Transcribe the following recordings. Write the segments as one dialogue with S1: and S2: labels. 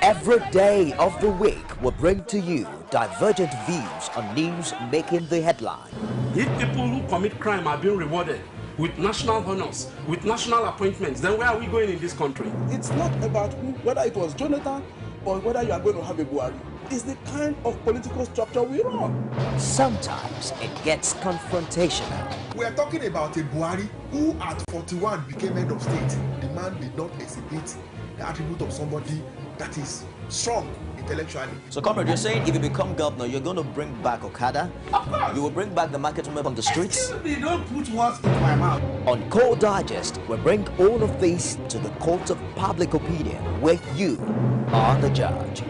S1: Every day of the week will bring to you divergent views on news making the headline.
S2: If people who commit crime are being rewarded with national honors, with national appointments, then where are we going in this country?
S3: It's not about whether it was Jonathan or whether you are going to have a Buhari. It's the kind of political structure we run.
S1: Sometimes it gets confrontational.
S4: We are talking about a Buhari who at 41 became head of state. The man did not exhibit the attribute of somebody that is strong intellectually.
S5: So, comrade, you're saying if you become governor, you're going to bring back Okada?
S4: Of course.
S5: You will bring back the market women on the streets?
S4: Excuse me, don't put words into my mouth.
S1: On Core Digest, we bring all of this to the court of public opinion, where you are the judge.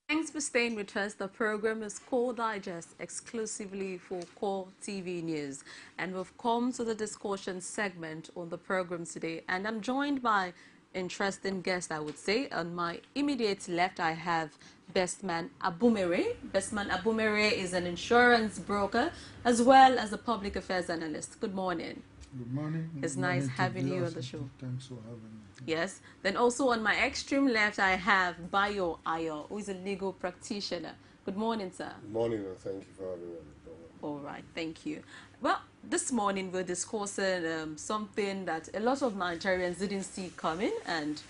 S6: Thanks for staying with us. The program is Core Digest, exclusively for Core TV News. And we've come to the discussion segment on the program today. And I'm joined by interesting guests, I would say. On my immediate left, I have BESTMAN ABUMERE. BESTMAN ABUMERE is an insurance broker as well as a public affairs analyst. Good morning.
S7: Good morning.
S6: It's nice having you on the show.
S7: Thanks for having me.
S6: Yes. Then also on my extreme left, I have BAYO, AYO, who is a legal practitioner. Good morning, sir.
S8: Good morning, and thank you for having me on the program.
S6: All right, thank you. Well, this morning we're discussing something that a lot of Nigerians didn't see coming, and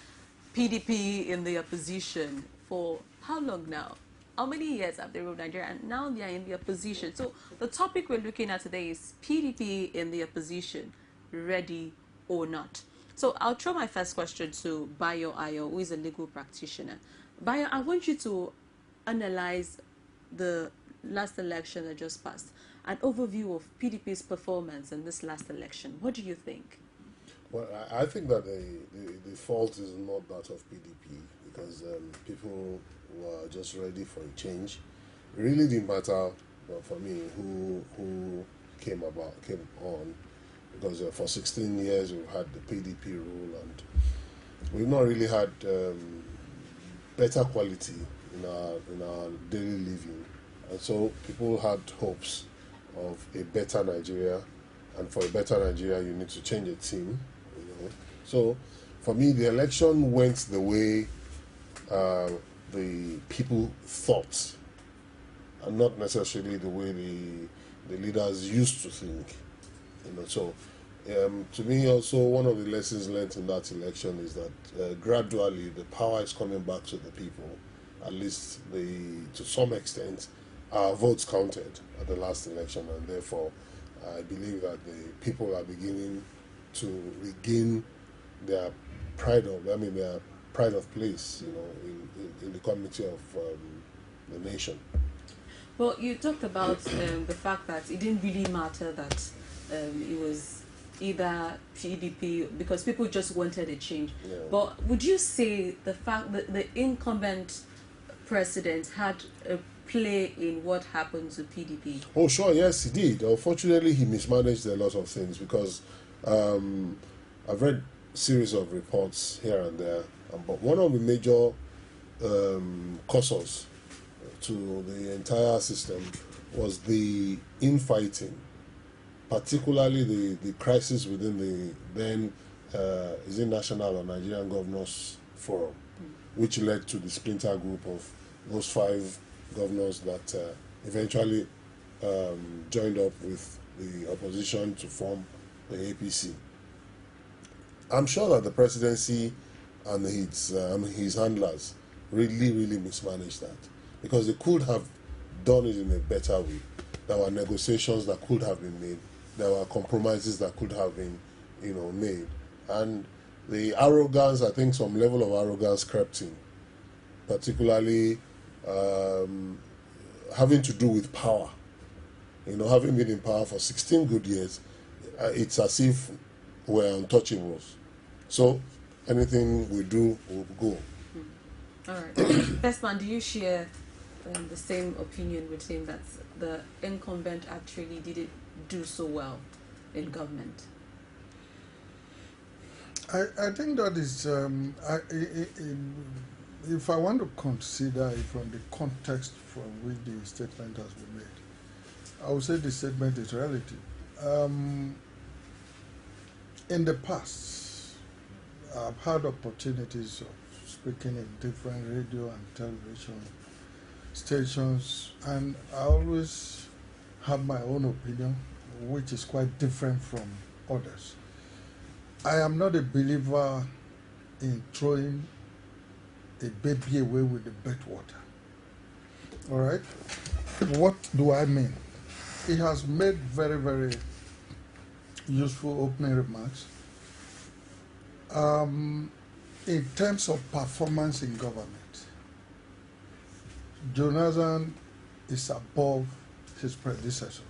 S6: PDP in the opposition for how long now? How many years have they ruled Nigeria? And now they are in the opposition. So the topic we're looking at today is PDP in the opposition, ready or not. So I'll throw my first question to Bayo Ayo, who is a legal practitioner. Bayo, I want you to analyze the last election that just passed, an overview of PDP's performance in this last election. What do you think?
S8: Well, I think that the fault is not that of PDP, because people were just ready for a change. It really didn't matter for me who came on, because for 16 years we've had the PDP rule, and we've not really had better quality in our daily living, and so people had hopes of a better Nigeria, and for a better Nigeria you need to change a team, you know. So for me, the election went the way the people thought, and not necessarily the way the leaders used to think, you know. So to me also, one of the lessons learned in that election is that gradually the power is coming back to the people. At least to some extent our votes counted at the last election, and therefore I believe that the people are beginning to regain their pride of place, you know, in the community of the nation.
S6: Well, you talked about the fact that it didn't really matter that it was either PDP, because people just wanted a change.
S8: Yeah.
S6: But would you say the fact that the incumbent president had a play in what happened to PDP?
S8: Oh, sure, yes, he did. Unfortunately, he mismanaged a lot of things, because I've read a series of reports here and there, but one of the major causes to the entire system was the infighting, particularly the crisis within the then is it National or Nigerian Governors Forum, which led to the splinter group of those 5 governors that eventually joined up with the opposition to form the APC. I'm sure that the presidency and his handlers really mismanaged that, because they could have done it in a better way. There were negotiations that could have been made. There were compromises that could have been, you know, made. And the arrogance, I think some level of arrogance crept in, particularly having to do with power. You know, having been in power for 16 good years, it's as if we're untouchables. So anything we do will go.
S6: All right. BESTMAN, do you share the same opinion with him that the incumbent actually didn't do so well in government?
S7: I think that is if I want to consider it from the context from which the statement has been made, I would say the statement is relative. In the past, I've had opportunities of speaking in different radio and television stations, and I always have my own opinion, which is quite different from others. I am not a believer in throwing a baby away with the bathwater. All right? What do I mean? He has made very, very useful opening remarks. In terms of performance in government, Jonathan is above his predecessors,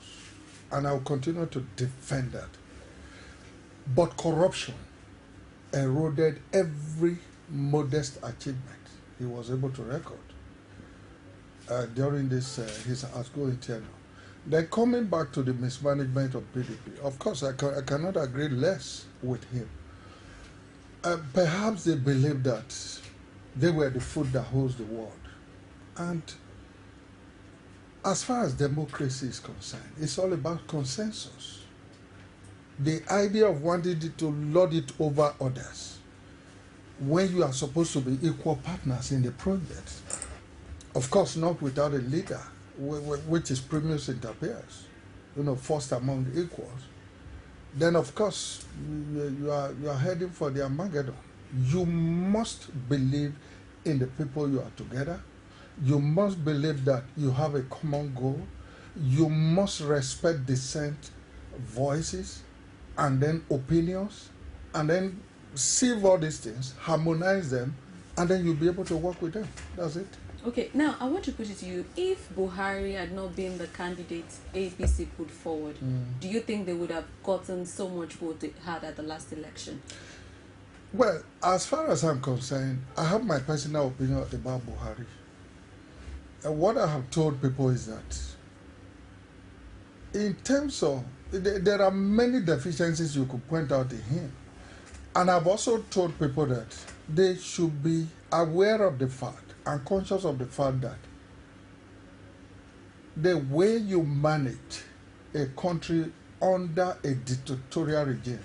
S7: and I will continue to defend that. But corruption eroded every modest achievement he was able to record during this his outgoing tenure. Then coming back to the mismanagement of PDP, of course I cannot agree less with him. Perhaps they believe that they were the foot that holds the world. And as far as democracy is concerned, it's all about consensus. The idea of wanting to lord it over others when you are supposed to be equal partners in the project. Of course, not without a leader, which is primus inter pares, first among the equals. Then, of course, you are heading for the Armageddon. You must believe in the people you are together. You must believe that you have a common goal. You must respect dissent voices and then opinions, and then sieve all these things, harmonize them, and then you'll be able to work with them. That's it.
S6: Okay, now I want to put it to you. If Buhari had not been the candidate APC put forward, do you think they would have gotten so much vote they had at the last election?
S7: Well, as far as I'm concerned, I have my personal opinion about Buhari. And what I have told people is that in terms of, there are many deficiencies you could point out in him. And I've also told people that they should be aware of the fact and conscious of the fact that the way you manage a country under a dictatorial regime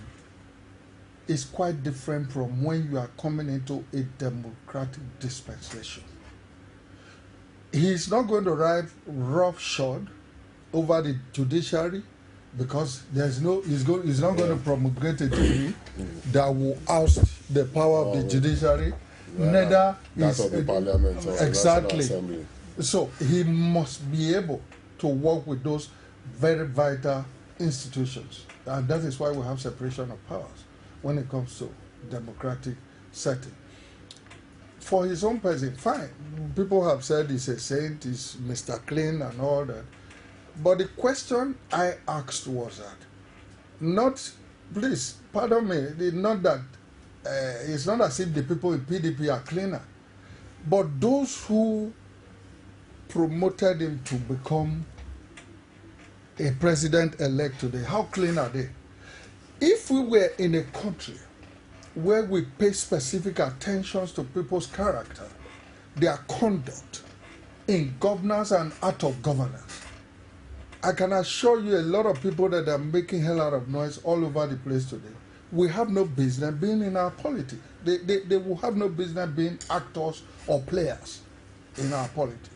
S7: is quite different from when you are coming into a democratic dispensation. He's not going to ride roughshod over the judiciary because he's not going to promulgate a decree that will oust the power of the judiciary. Neither is
S8: of the parliament or
S7: exactly.
S8: National Assembly.
S7: So he must be able to work with those very vital institutions, and that is why we have separation of powers when it comes to democratic setting. For his own person, fine. People have said he's a saint, he's Mr. Clean and all that. But the question I asked was that, please, pardon me, not that, it's not as if the people in PDP are cleaner, but those who promoted him to become a president-elect today, how clean are they? If we were in a country where we pay specific attention to people's character, their conduct in governance and out of governance, I can assure you a lot of people that are making hell out of noise all over the place today will have no business being in our politics. They will have no business being actors or players in our politics.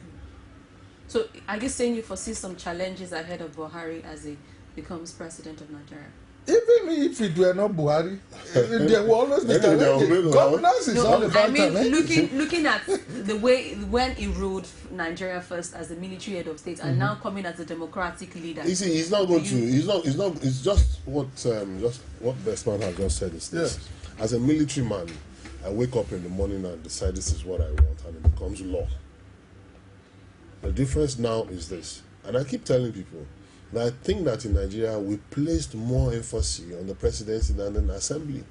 S6: So are you saying you foresee some challenges ahead of Buhari as he becomes president of Nigeria?
S7: Even if it were not Buhari, there will always be challenges. Governance is all about
S6: looking at the way when he ruled Nigeria first as the military head of state and now coming as a democratic leader.
S8: You see, he's not going to. He's not. It's just what BESTMAN has just said is this. Yes. As a military man, I wake up in the morning and decide this is what I want, and it becomes law. The difference now is this, and I keep telling people that I think that in Nigeria we placed more emphasis on the presidency than the assembly,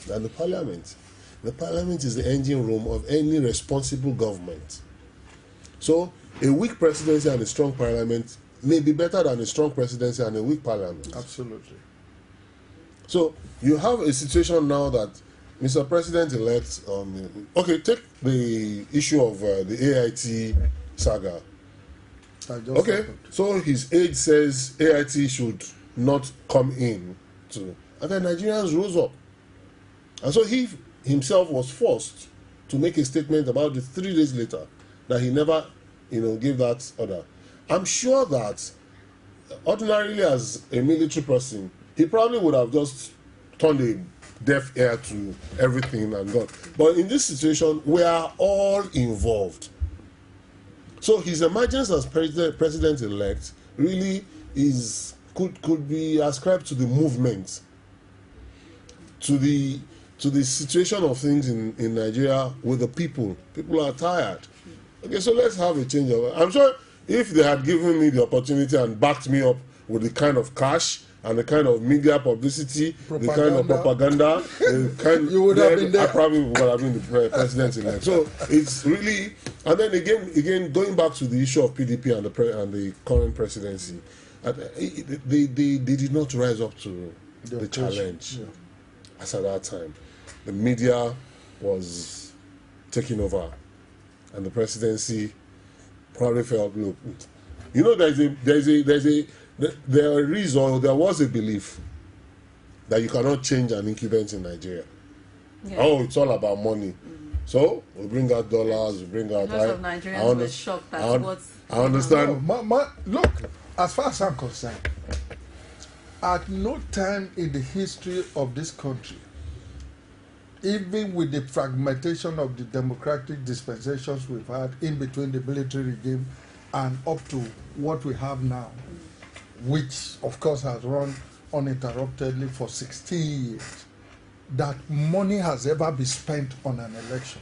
S8: than the parliament. The parliament is the engine room of any responsible government. So a weak presidency and a strong parliament may be better than a strong presidency and a weak parliament.
S7: Absolutely.
S8: So you have a situation now that Mr. President-elect, okay, take the issue of the AIT saga. Okay, so his aide says AIT should not come in to, and then Nigerians rose up. And so he himself was forced to make a statement about it 3 days later that he never, gave that order. I'm sure that ordinarily as a military person, he probably would have just turned a deaf ear to everything and gone. But in this situation, we are all involved. So his emergence as president-elect really could be ascribed to the movement, to the situation of things in Nigeria with the people. People are tired. Okay, so let's have a change of. I'm sure if they had given me the opportunity and backed me up with the kind of cash and the kind of media publicity, the kind of propaganda,
S7: you would have been there.
S8: I probably would have been the president-elect. So it's really, and then again, going back to the issue of PDP and the current presidency, they did not rise up to the challenge. Yeah. As at that time, the media was taking over, and the presidency probably felt, look, there was a belief that you cannot change an incumbent in Nigeria. Yeah. Oh, it's all about money. So we bring out dollars, we bring out.
S6: Most of Nigerians were shocked at what's.
S8: I understand.
S7: No, look, as far as I'm concerned, at no time in the history of this country, even with the fragmentation of the democratic dispensations we've had in between the military regime and up to what we have now, which of course has run uninterruptedly for 16 years, that money has ever been spent on an election.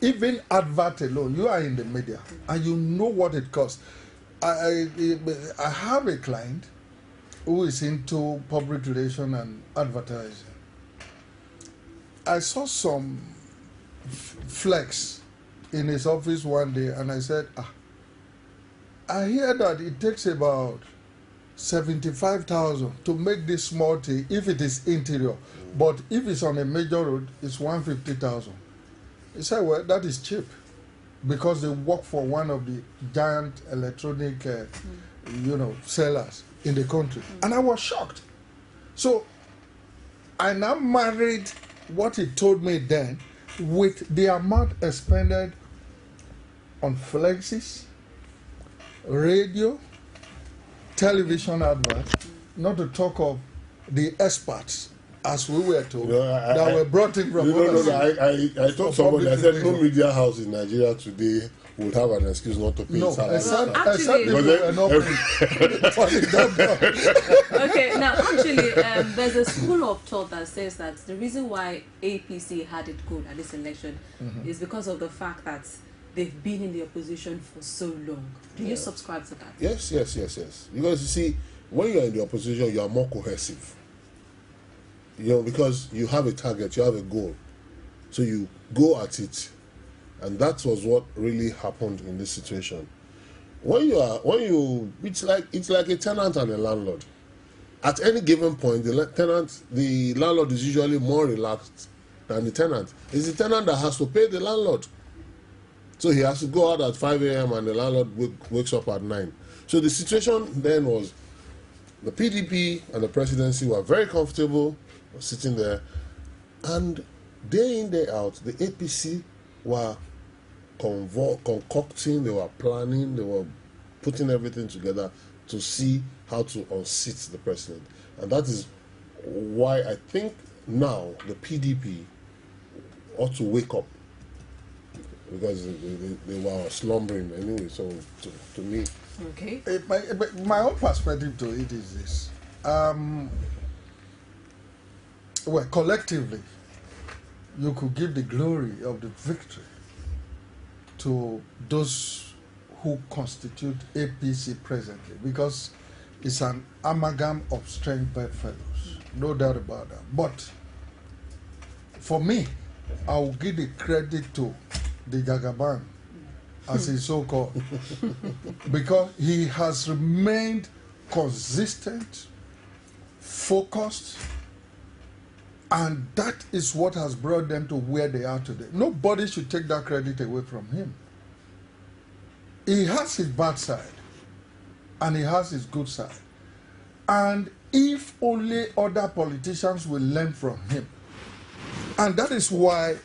S7: Even advert alone, you are in the media and you know what it costs. I have a client who is into public relations and advertising. I saw some flex in his office one day and I said, I hear that it takes about 75,000 to make this small thing if it is interior, but if it's on a major road, it's 150,000. He said, well, that is cheap because they work for one of the giant electronic, sellers in the country. And I was shocked. So I now married what he told me then with the amount expended on flexes, radio, television adverts, not to talk of the experts, as we were told, that were brought in from
S8: I told somebody, I said, no media house in Nigeria today would have an excuse not to pay salary.
S6: Okay, now actually, there's a school of thought that says that the reason why APC had it good at this election is because of the fact that they've been in the opposition for so long. Do you subscribe to that?
S8: Yes. Because you see, when you're in the opposition, you are more cohesive. Because you have a target, you have a goal. So you go at it. And that was what really happened in this situation. It's like a tenant and a landlord. At any given point, the landlord is usually more relaxed than the tenant. It's the tenant that has to pay the landlord. So he has to go out at 5 a.m. and the landlord wakes up at 9. So the situation then was the PDP and the presidency were very comfortable sitting there, and day in, day out, the APC were concocting, they were planning, they were putting everything together to see how to unseat the president. And that is why I think now the PDP ought to wake up, because they were slumbering anyway. So to me,
S6: okay.
S7: My own perspective to it is this: well, collectively, you could give the glory of the victory to those who constitute APC presently, because it's an amalgam of strength bedfellows, no doubt about that. But for me, I will give the credit to the Jagaban, as he's so called, because he has remained consistent, focused, And that is what has brought them to where they are today. Nobody should take that credit away from him. He has his bad side and he has his good side. And if only other politicians will learn from him. And that is why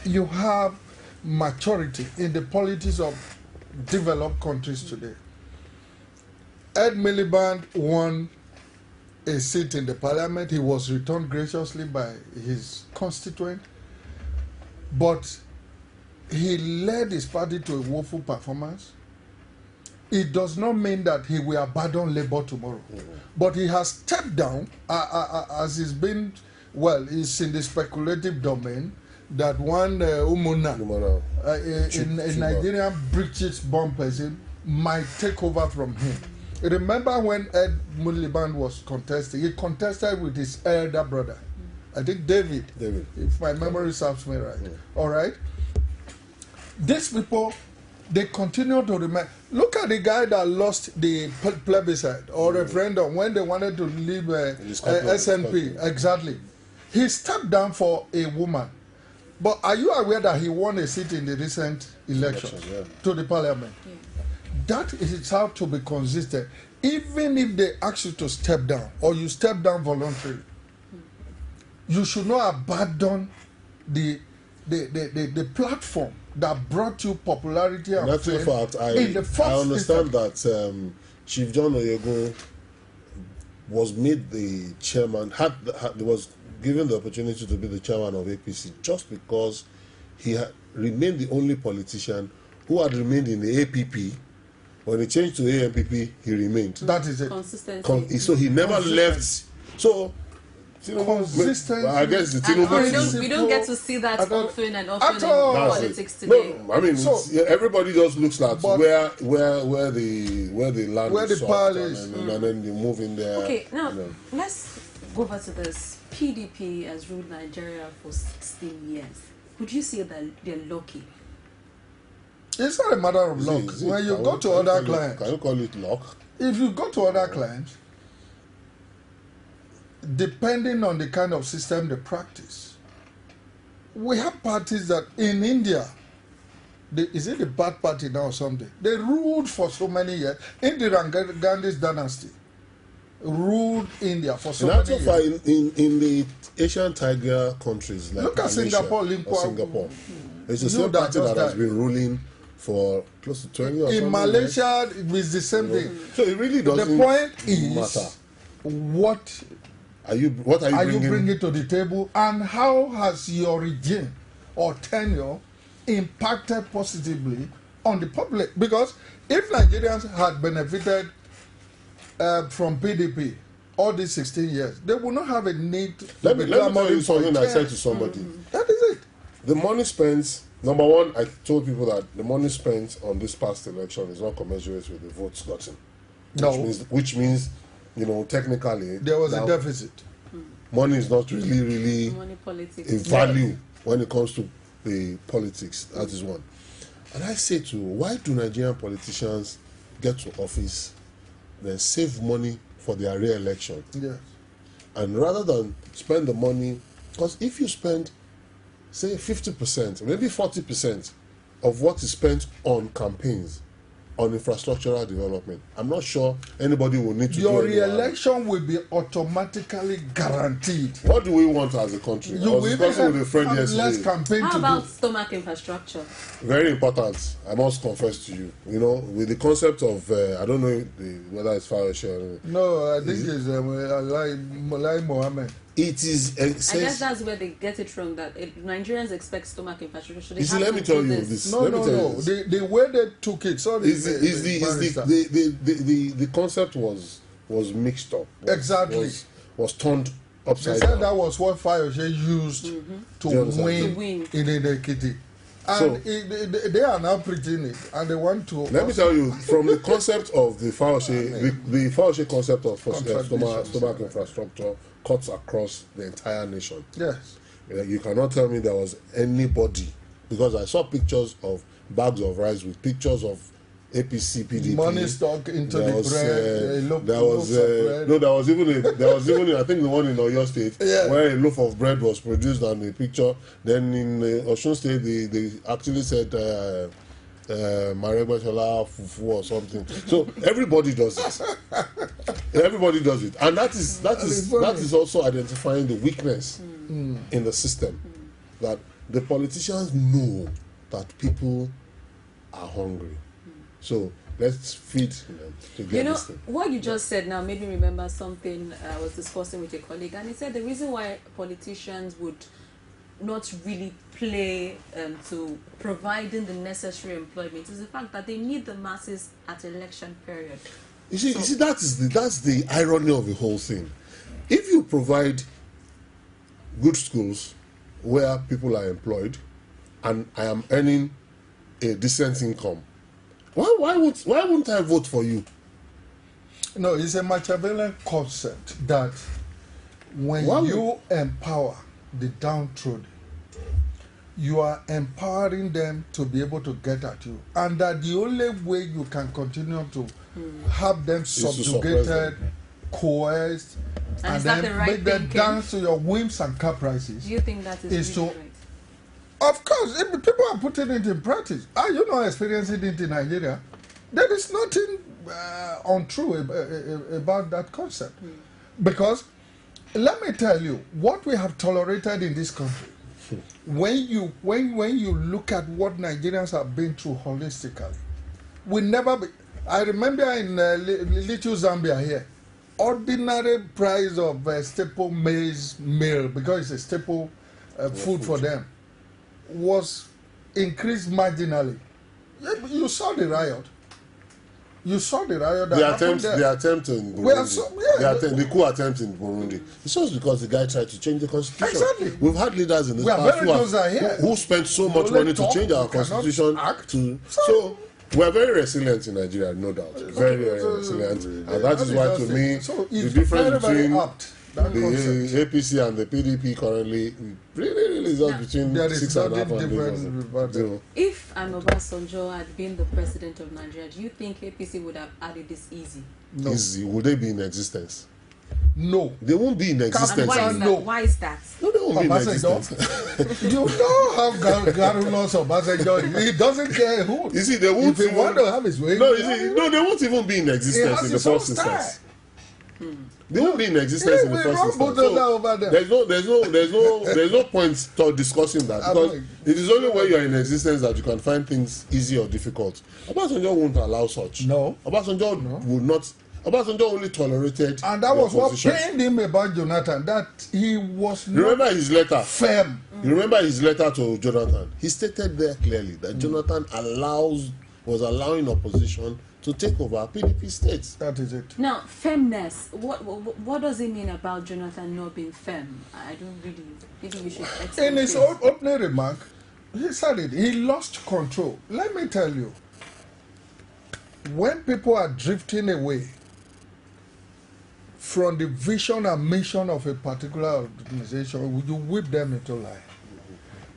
S7: you have maturity in the politics of developed countries today. Ed Miliband won a seat in the parliament. He was returned graciously by his constituent, but he led his party to a woeful performance. It does not mean that he will abandon labor tomorrow, but he has stepped down as he's been, well, he's in the speculative domain that one Umuna, a Nigerian British born person, might take over from him. Remember when Ed Miliband was contesting, he contested with his elder brother, I think David, if my memory serves me right. All right? These people, they continue to remain. Look at the guy that lost the plebiscite or referendum when they wanted to leave SNP. Exactly. He stepped down for a woman. But are you aware that he won a seat in the recent elections to the parliament? Yeah. That is how to be consistent. Even if they ask you to step down or you step down voluntarily, you should not abandon the platform that brought you popularity and
S8: fame. In fact, I understand that Chief John Oyego was made the chairman, was given the opportunity to be the chairman of APC just because he had remained the only politician who had remained in the APP. When he changed to AMPP, he remained.
S7: That is it.
S6: Consistency.
S8: So he never left. So,
S7: consistency.
S8: I guess the thing
S6: we don't get to see that often and often in politics today.
S8: No, I mean, everybody just looks like where the land
S7: where
S8: is
S7: the power is,
S8: and then they move in there.
S6: Okay, now let's go back to this. PDP has ruled Nigeria for 16 years. Would you say that they're lucky?
S7: It's not a matter of luck. When you go to other clients,
S8: can you call it luck?
S7: If you go to other clients, depending on the kind of system they practice, we have parties that in India, is it the Baath Party now or something? They ruled for so many years. Indira Gandhi's dynasty ruled India for so many years.
S8: In the Asian tiger countries like
S7: look at
S8: Singapore. It's the same party that has been ruling for close to 20 years.
S7: In Malaysia, it's the same thing.
S8: So it really doesn't
S7: matter. The point is, what are you bringing to the table, and how has your regime or tenure impacted positively on the public? Because if Nigerians had benefited from PDP all these 16 years, they would not have a need to
S8: let me tell you something I said to somebody.
S7: That is it.
S8: The money spent, number one, I told people that the money spent on this past election is not commensurate with the votes gotten. Which means, technically
S7: there was a deficit.
S8: Money is not really
S6: money politics.
S8: a value when it comes to the politics. That is one. And I say why do Nigerian politicians get to office, then save money for their re-election?
S7: Yes.
S8: And rather than spend the money, because if you spend, say 50%, maybe 40% of what is spent on campaigns, on infrastructural development, I'm not sure anybody will need to
S7: your re-election will be automatically guaranteed.
S8: What do we want as a country?
S7: You will have less campaign.
S6: How about stomach infrastructure?
S8: Very important. I must confess to you. With the concept of I don't know whether it's Fayose.
S7: No, I think it's Malai Mohammed.
S8: It is.
S6: I guess that's where they get it from. That Nigerians expect stomach infrastructure.
S8: Let me tell you this.
S7: No. The way they took it,
S8: the concept was mixed up.
S7: Exactly.
S8: Was turned upside down.
S7: They said that was what Fayose used to win in Ekiti. And they are now preaching it, and they want to.
S8: Let me tell you, from the concept of the Fayose concept of stomach infrastructure cuts across the entire nation.
S7: Yes.
S8: You cannot tell me there was anybody, because I saw pictures of bags of rice with pictures of APC, PDP.
S7: Money stuck into
S8: there
S7: the
S8: was,
S7: bread.
S8: There was even I think the one in Oyo State where a loaf of bread was produced on the picture. Then in Osun State, they actually said Maregba Shola Fufu or something. So everybody does it. Everybody does it, and that is also identifying the weakness in the system. That the politicians know that people are hungry. So let's feed them to get this thing.
S6: What you just said now made me remember something I was discussing with a colleague, and he said the reason why politicians would not really play to providing the necessary employment is the fact that they need the masses at election period.
S8: You see, that's the irony of the whole thing. If you provide good schools where people are employed, and I am earning a decent income, why wouldn't I vote for you?
S7: No, it's a Machiavellian concept that when you empower the downtrodden, you are empowering them to be able to get at you, and that the only way you can continue to have them subjugated, coerced, and then make them dance to your whims and caprices.
S6: Do you think that is really right?
S7: Of course, if people are putting it in practice. Are you not experiencing it in Nigeria? There is nothing untrue about that concept. Because, let me tell you, what we have tolerated in this country, when you look at what Nigerians have been through holistically, we never be. I remember in little Zambia here, ordinary price of staple maize meal, because it's a staple food for them, was increased marginally. You saw the riot. You saw the riot.
S8: The attempt in Burundi. The coup attempt in Burundi. It's just because the guy tried to change the constitution.
S7: Exactly.
S8: We've had leaders in this past who spent so much money to change our constitution. So we're very resilient in Nigeria, no doubt. Very, very resilient. And that is why, to me, the difference between the APC and the PDP currently really is just between 6.5 and 0.
S6: If Obasanjo had been the president of Nigeria, do you think APC would have added this easy?
S7: No.
S8: Easy? Would they be in existence?
S7: No.
S8: They won't be in existence.
S6: Why is that?
S8: No, they won't be in existence.
S7: You know how Garulos Obasanjo, he doesn't care who.
S8: You see, they won't
S7: if he want to have his way.
S8: No, they won't even be in existence in the first instance. They won't be in existence in the first instance. So there's no point to discussing that, because it is only when you are in existence that you can find things easy or difficult. Obasanjo won't allow such.
S7: No.
S8: Obasanjo would not. Obasanjo only tolerated.
S7: And that was what pained him about Jonathan, that he was not.
S8: Remember his letter.
S7: Firm.
S8: You remember his letter to Jonathan. He stated there clearly that Jonathan was allowing opposition to take over PDP states.
S7: That is it.
S6: Now, firmness. What does it mean about Jonathan not being firm? I don't really. Maybe you should explain.
S7: In his opening remark, he said it. He lost control. Let me tell you, when people are drifting away from the vision and mission of a particular organization, you whip them into life.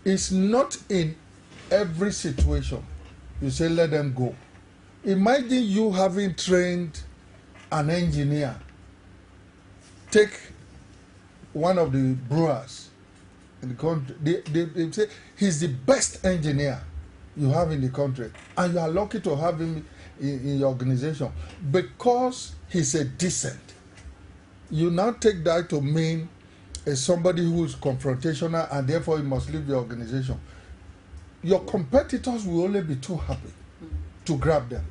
S7: It's not in every situation you say let them go. Imagine you having trained an engineer. Take one of the brewers in the country. They say he's the best engineer you have in the country, and you are lucky to have him in your organization because he's a decent. You now take that to mean somebody who is confrontational, and therefore you must leave the organization. Your competitors will only be too happy to grab them.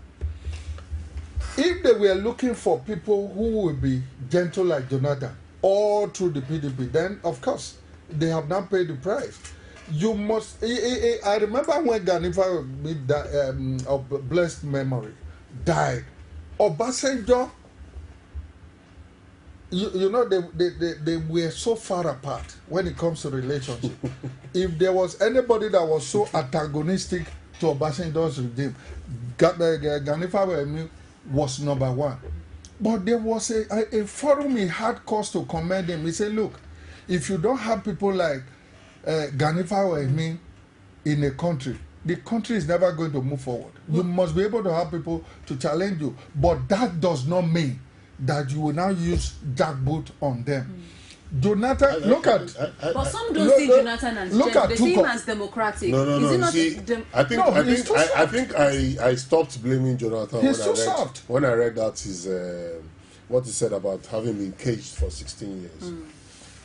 S7: If they were looking for people who will be gentle like Jonathan all through the PDP, then of course they have not paid the price. You must. I remember when Ganifa, of blessed memory, died. Obasanjo. You know, they were so far apart when it comes to relationship. If there was anybody that was so antagonistic to Obasanjo's regime, Ganifa was number one. But there was a forum he had cause to commend him. He said, look, if you don't have people like Ganifa in a country, the country is never going to move forward. You must be able to have people to challenge you, but that does not mean that you will now use jackboot on them. Jonathan,
S6: but some don't see Jonathan as they see him as democratic.
S8: No.
S6: Is he not
S8: I think I stopped blaming Jonathan when I read that his what he said about having been caged for 16 years.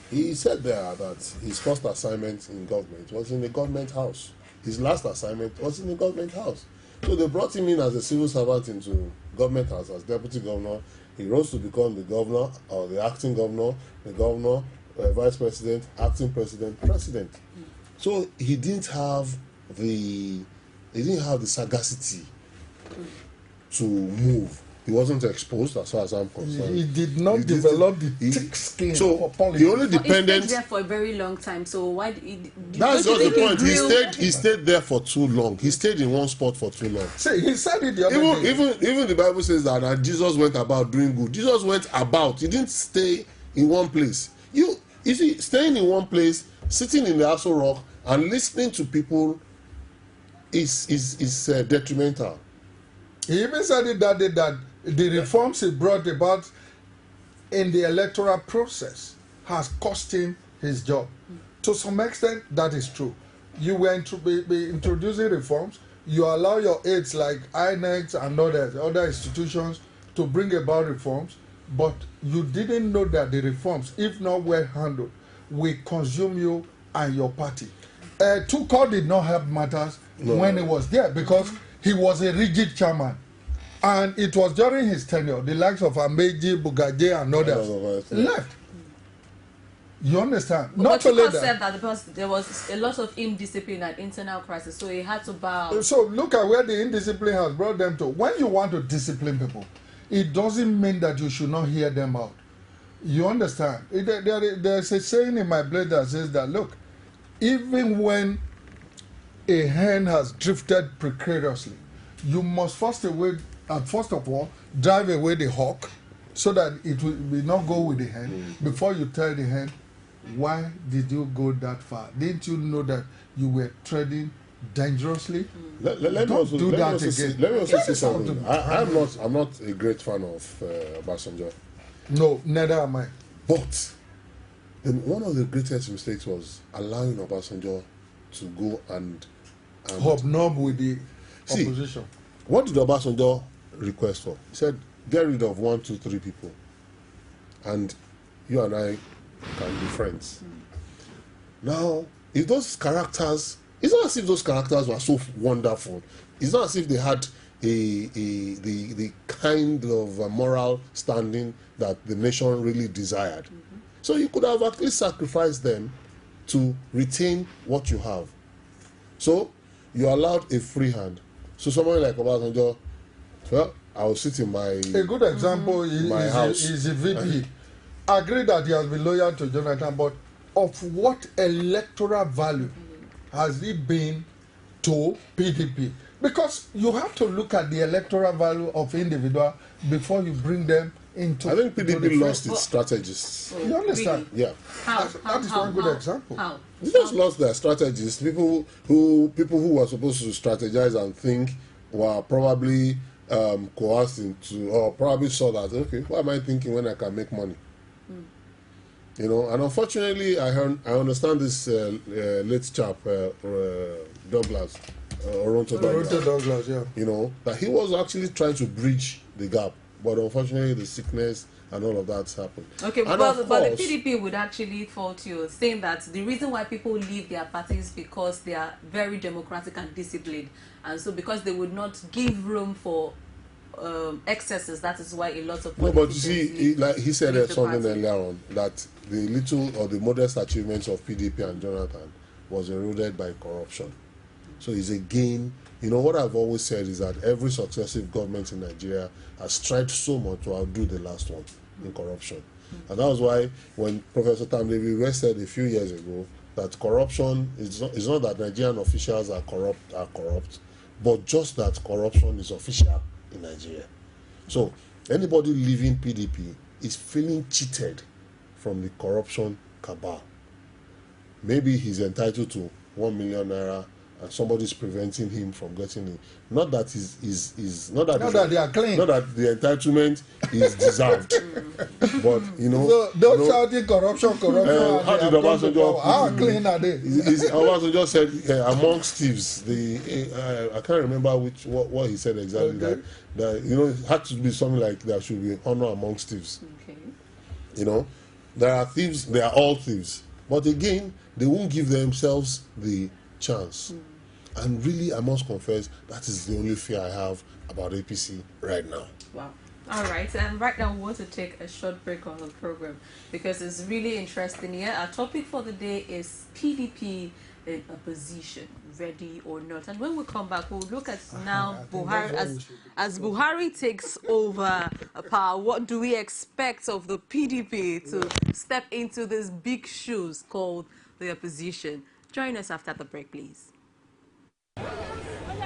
S8: He said there that his first assignment in government was in the government house. His last assignment was in the government house. So they brought him in as a civil servant into government house as deputy governor. He rose to become the governor or the acting governor, vice president, acting president, president. So he didn't have the sagacity to move. He wasn't exposed as far as I'm concerned.
S7: He did not develop the thick skin for politics.
S8: The only dependent.
S6: He stayed there for a very long time. So why?
S8: That's just the point. He stayed there for too long. He stayed in one spot for too long.
S7: See, he said it the other day.
S8: Even the Bible says that Jesus went about doing good. Jesus went about. He didn't stay in one place. You see, staying in one place, sitting in the Aso Rock and listening to people is detrimental.
S7: He even said it that day that the reforms he brought about in the electoral process has cost him his job. To some extent, that is true. You were introducing reforms. You allow your aides like INEX and other institutions to bring about reforms, but you didn't know that the reforms, if not well handled, will consume you and your party. Tuchel did not help matters when he was there because he was a rigid chairman. And it was during his tenure, the likes of Ameji, Bugaje, and others left. You understand?
S6: But Tuchel said that because there was a lot of indiscipline and internal crisis, so he had to bow.
S7: So look at where the indiscipline has brought them to. When you want to discipline people, it doesn't mean that you should not hear them out. You understand? There's a saying in my blade that says that, look, even when a hen has drifted precariously, you must first of all drive away the hawk so that it will not go with the hen before you tell the hen, why did you go that far? Didn't you know that you were treading dangerously?
S8: Let me also say something. I'm not a great fan of Obasanjo.
S7: No, neither am I.
S8: But one of the greatest mistakes was allowing Obasanjo to go and
S7: hobnob with the opposition.
S8: What did Obasanjo request for? He said, get rid of 1, 2, 3 people, and you and I can be friends. Now, if those characters, it's not as if those characters were so wonderful. It's not as if they had the kind of moral standing that the nation really desired. So you could have at least sacrificed them to retain what you have. So you allowed a free hand. So somebody like Obasanjo, well, I will sit in my
S7: A good example is the VP. Agree that he has been loyal to Jonathan, but of what electoral value has he been to PDP? Because you have to look at the electoral value of individual before you bring them into.
S8: I think PDP lost its strategists.
S7: You understand?
S8: Yeah.
S7: That is one good example.
S6: How?
S8: They just lost their strategists. People who were supposed to strategize and think were probably coerced into, or probably saw that, okay, what am I thinking when I can make money? You know, and unfortunately, I understand this late chap, Douglas, Oronto
S7: Douglas, yeah.
S8: You know, that he was actually trying to bridge the gap, but unfortunately, the sickness and all of that happened.
S6: Okay, but the PDP would actually fault you, saying that the reason why people leave their parties because they are very democratic and disciplined, and so because they would not give room for excesses, that is why a lot of
S8: but you see, like he said something earlier on, that the little or the modest achievements of PDP and Jonathan was eroded by corruption. So it's again, you know, what I've always said is that every successive government in Nigeria has tried so much to outdo the last one in corruption. And that was why when Professor Tamlevi West said a few years ago that corruption is not that Nigerian officials are corrupt, but just that corruption is official in Nigeria. So anybody leaving PDP is feeling cheated from the corruption cabal. Maybe he's entitled to 1 million naira and somebody's preventing him from getting it. Not that
S7: Not that they are clean.
S8: Not that the entitlement is deserved, but you know.
S7: So don't shout it corruption.
S8: How did Obasanjo
S7: how clean are they?
S8: Obasanjo said amongst thieves. I can't remember what he said exactly.
S7: Okay.
S8: That you know, it had to be something like there should be honor amongst thieves.
S6: Okay.
S8: You know, there are thieves. They are all thieves. But again, they won't give themselves the chance. And really, I must confess, that is the only fear I have about APC right now.
S6: Wow. All right, and right now we want to take a short break on the program because it's really interesting here. Our topic for the day is PDP in opposition, ready or not. And when we come back, we'll look at now Buhari as Buhari takes over power. What do we expect of the PDP to step into these big shoes called the opposition? Join us after the break, please.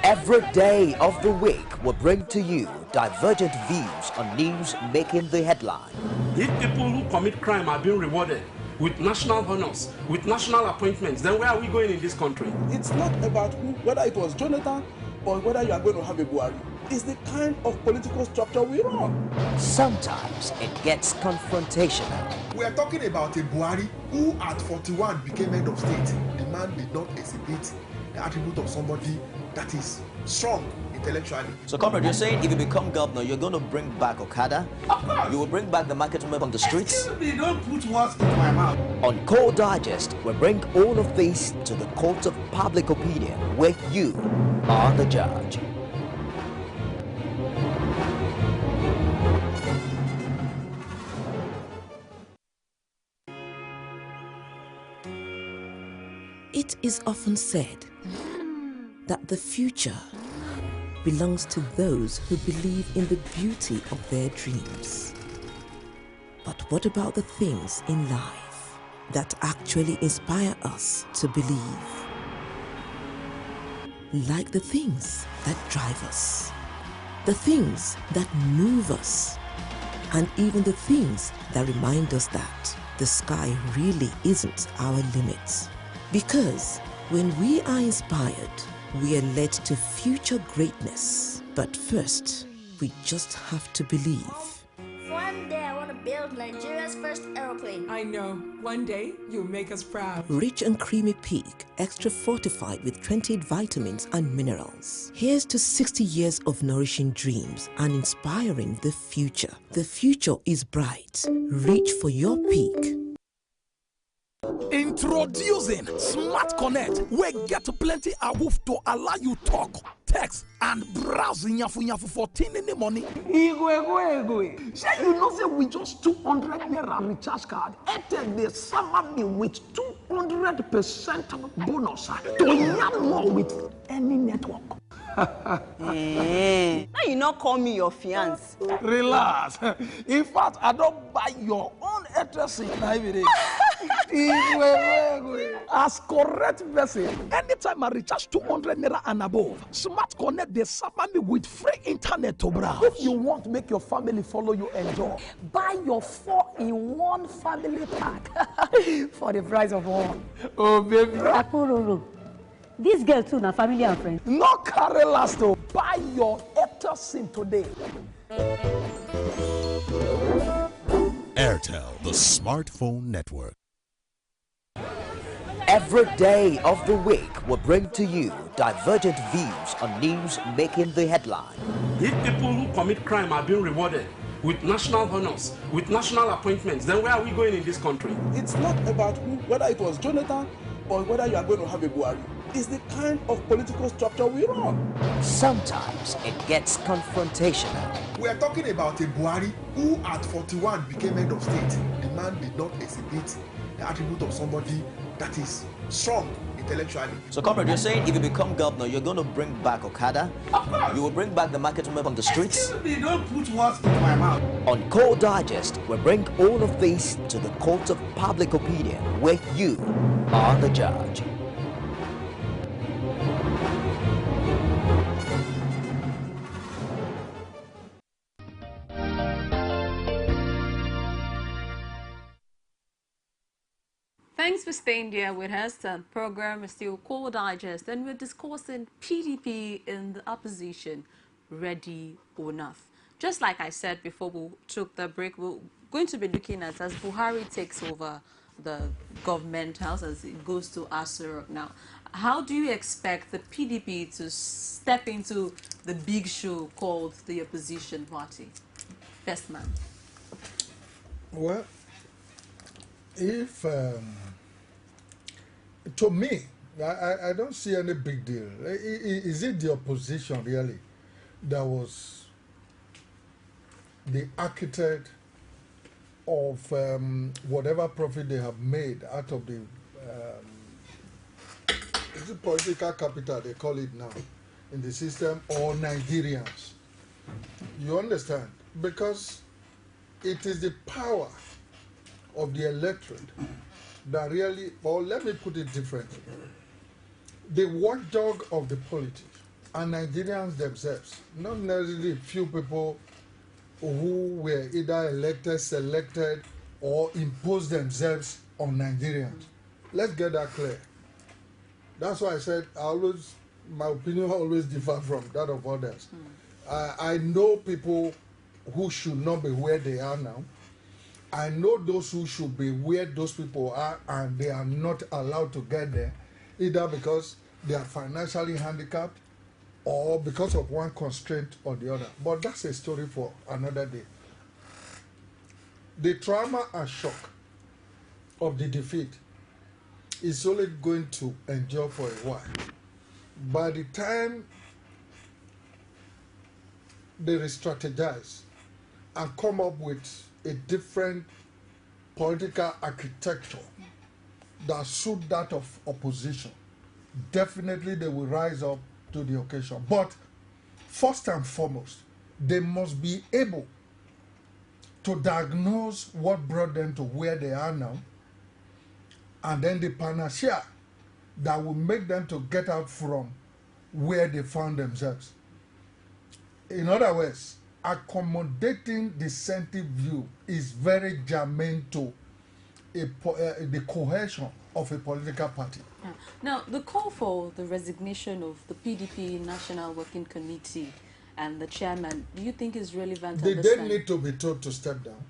S1: Every day of the week will bring to you divergent views on news making the headline.
S2: If people who commit crime are being rewarded with national honors, with national appointments, then where are we going in this country?
S3: It's not about whether it was Jonathan or whether you are going to have a Buhari. It's the kind of political structure we run.
S1: Sometimes it gets confrontational.
S4: We are talking about a Buhari who at 41 became head of state. The man did not exhibit the attribute of somebody that is strong intellectually.
S5: So, comrade, you're saying if you become governor, you're going to bring back Okada? You will bring back the market women on the streets?
S9: Excuse me, don't put words into my mouth.
S1: On Core Digest, we bring all of this to the court of public opinion, where you are the judge.
S10: It is often said that the future belongs to those who believe in the beauty of their dreams. But what about the things in life that actually inspire us to believe? Like the things that drive us, the things that move us, and even the things that remind us that the sky really isn't our limit. Because when we are inspired, we are led to future greatness. But first, we just have to believe.
S11: One day I want to build Nigeria's first aeroplane.
S12: I know. One day you'll make us proud.
S10: Rich and creamy pig, extra fortified with 28 vitamins and minerals. Here's to 60 years of nourishing dreams and inspiring the future. The future is bright. Reach for your peak.
S13: Introducing Smart Connect, we get plenty awoof to allow you talk, text, and browse nyafu for tin in the money.
S9: Igwe. Say you know say with just 200 naira recharge card, Airtel they summer me with 200% bonus to yarn more with any network.
S14: Now you not call me your fiance.
S9: Relax. In fact, I don't buy your own address every day. As correct vessel, anytime I recharge 200 naira and above, Smart Connect they suffer me with free internet to browse. If you want to make your family follow you enjoy, buy your 4-in-1 family pack for the price of one. Oh baby.
S15: Akororo. This girl too, na family and friends.
S9: No carry last to buy your Airtel SIM today.
S16: Airtel, the smartphone network.
S1: Every day of the week will bring to you divergent views on news making the headline.
S2: If people who commit crime are being rewarded with national honors, with national appointments, then where are we going in this country?
S3: It's not about whether it was Jonathan or whether you are going to have a Buhari. It's the kind of political structure we run.
S1: Sometimes it gets confrontational.
S4: We are talking about a Buhari who at 41 became head of state. The man did not exhibit the attribute of somebody that is strong intellectually.
S5: So, comrade, you're saying if you become governor, you're going to bring back Okada? You will bring back the market women on the streets?
S9: Excuse me, don't put words into my mouth.
S1: On Core Digest, we bring all of this to the court of public opinion, where you are the judge.
S6: Thanks for staying there with us. The program is still Core Digest, and we're discussing PDP in the opposition, ready or not. Just like I said before we took the break, we're going to be looking at as Buhari takes over the government house, as it goes to Asur now. How do you expect the PDP to step into the big show called the opposition party? BESTMAN.
S7: Well, if to me, I don't see any big deal. Is it the opposition really that was the architect of whatever profit they have made out of the is it political capital they call it now in the system, or Nigerians? You understand? Because it is the power of the electorate that really, or let me put it differently, the watchdog of the politics are Nigerians themselves, not necessarily few people who were either elected, selected, or imposed themselves on Nigerians. Let's get that clear. That's why I said my opinion always differ from that of others. I know people who should not be where they are now. I know those who should be where those people are, and they are not allowed to get there, either because they are financially handicapped or because of one constraint or the other. But that's a story for another day. The trauma and shock of the defeat is only going to endure for a while. By the time they re-strategize and come up with a different political architecture that suit that of opposition, definitely they will rise up to the occasion. But first and foremost, they must be able to diagnose what brought them to where they are now, and then the panacea that will make them to get out from where they found themselves. In other words, accommodating dissenting view is very germane to the cohesion of a political party.
S6: Yeah. Now, the call for the resignation of the PDP National Working Committee and the chairman, do you think is relevant?
S7: They don't need to be told to step down.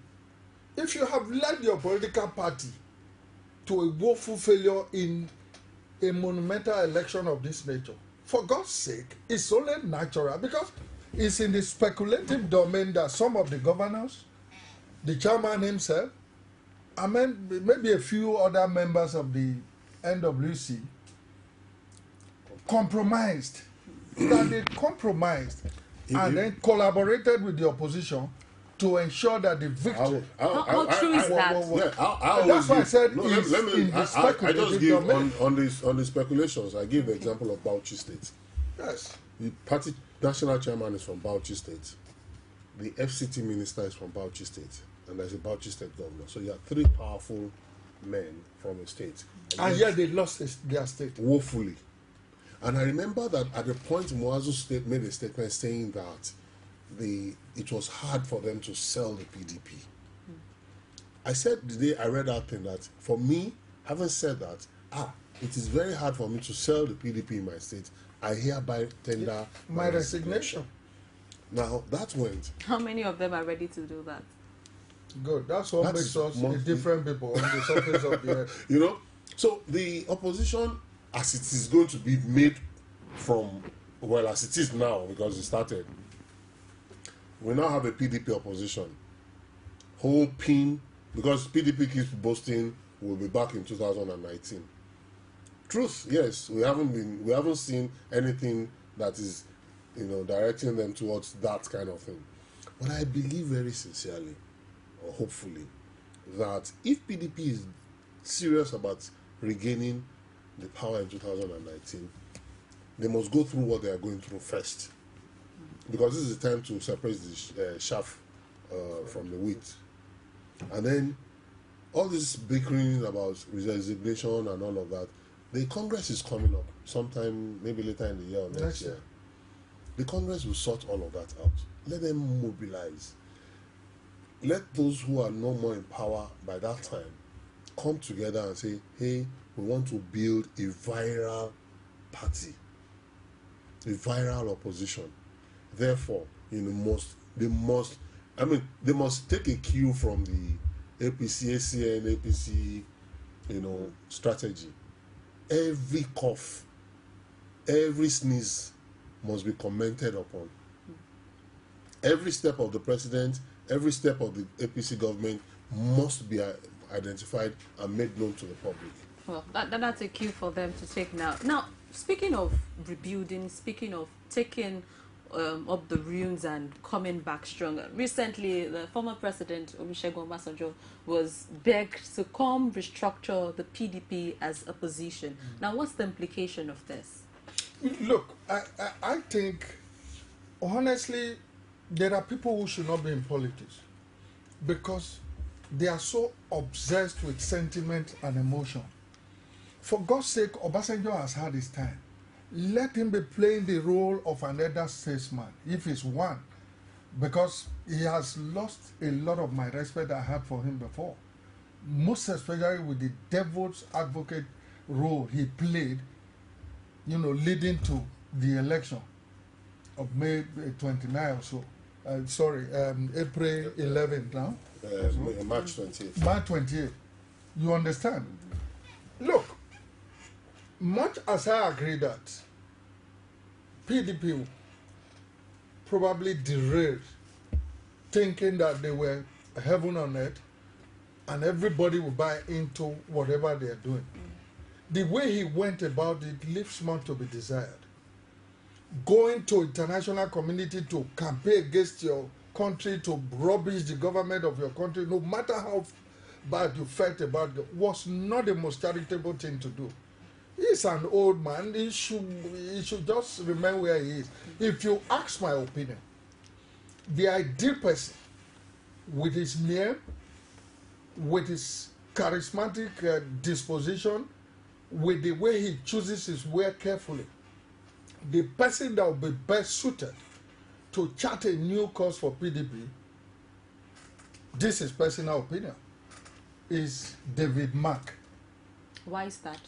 S7: If you have led your political party to a woeful failure in a monumental election of this nature, for God's sake, it's only natural, because it's in the speculative domain that some of the governors, the chairman himself, I mean, maybe a few other members of the NWC compromised. That they compromised and then collaborated with the opposition to ensure that the victory.
S6: How true is that?
S7: That's why I said
S8: no,
S7: it's in the speculative
S8: I just give
S7: domain.
S8: on the speculations. I give the example of Bauchi State.
S7: Yes.
S8: The party national chairman is from Bauchi State. The FCT minister is from Bauchi State, and there's a Bauchi State governor. So you have three powerful men from a state,
S7: And yet they lost their state.
S8: woefully. And I remember that at the point Muazu State made a statement saying that it was hard for them to sell the PDP. I said the day I read that thing that for me, having said that, it is very hard for me to sell the PDP in my state. I hereby tender
S7: my resignation.
S8: Now that went.
S6: How many of them are ready to do that?
S7: Good. That's what makes us a different people on the surface of the earth.
S8: You know, so the opposition, as it is going to be made from, well, as it is now, because it started, we now have a PDP opposition hoping, because PDP keeps boasting we'll be back in 2019. Truth, yes, we haven't seen anything that is, directing them towards that kind of thing. But I believe very sincerely, or hopefully, that if PDP is serious about regaining the power in 2019, they must go through what they are going through first. Because this is the time to separate the chaff from the wheat. And then all this bickering about resignation and all of that, the Congress is coming up sometime, maybe later in the year or next year. The Congress will sort all of that out. Let them mobilize. Let those who are no more in power by that time come together and say, hey, we want to build a viral party, a viral opposition. Therefore, they must take a cue from the APC, ACN, APC, strategy. Every cough, every sneeze must be commented upon. Every step of the president, every step of the APC government must be identified and made known to the public.
S6: Well, that's a cue for them to take now. Now, speaking of rebuilding, speaking of taking up the ruins and coming back stronger, recently the former president Olusegun Obasanjo was begged to come restructure the PDP as opposition. Now, what's the implication of this?
S7: Look, I think, honestly, there are people who should not be in politics because they are so obsessed with sentiment and emotion. For God's sake, Obasanjo has had his time. Let him be playing the role of an elder statesman, if he's one, because he has lost a lot of my respect I had for him before. Most especially with the devil's advocate role he played, leading to the election of May 29 or so. April 11th now.
S8: March 28th.
S7: March 28th. You understand? Look, much as I agree that PDP probably derailed, thinking that they were heaven on earth and everybody would buy into whatever they are doing. The way he went about it leaves much to be desired. Going to international community to campaign against your country, to rubbish the government of your country, no matter how bad you felt about it, was not the most charitable thing to do. He's an old man. He should just remain where he is. If you ask my opinion, the ideal person with his mien, with his charismatic disposition, with the way he chooses his way carefully, the person that will be best suited to chart a new course for PDP, this is personal opinion, is David Mark.
S6: Why is that?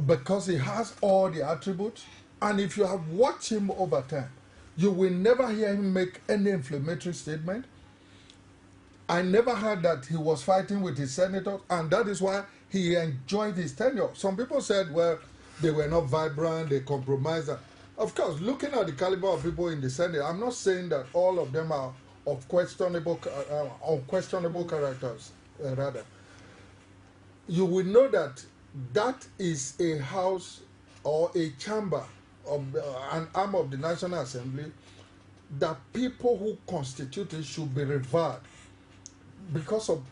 S7: Because he has all the attributes, and if you have watched him over time, you will never hear him make any inflammatory statement. I never heard that he was fighting with his senators, and that is why he enjoyed his tenure. Some people said, well, they were not vibrant, they compromised. Of course, looking at the caliber of people in the Senate, I'm not saying that all of them are of unquestionable characters, rather. You will know that that is a house or a chamber of an arm of the National Assembly that people who constitute it should be revered because of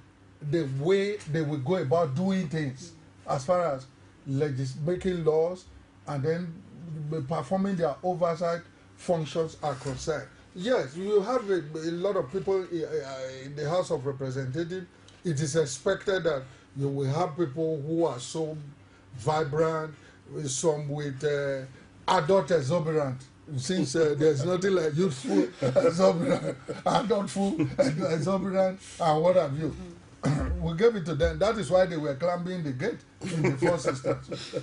S7: the way they will go about doing things as far as making laws and then performing their oversight functions are concerned. Yes, you have a lot of people in the House of Representatives. It is expected that you will have people who are so vibrant, some with adult exuberant, since there's nothing like youthful exuberant, adultful exuberant, and what have you. We gave it to them. That is why they were climbing the gate in the first instance.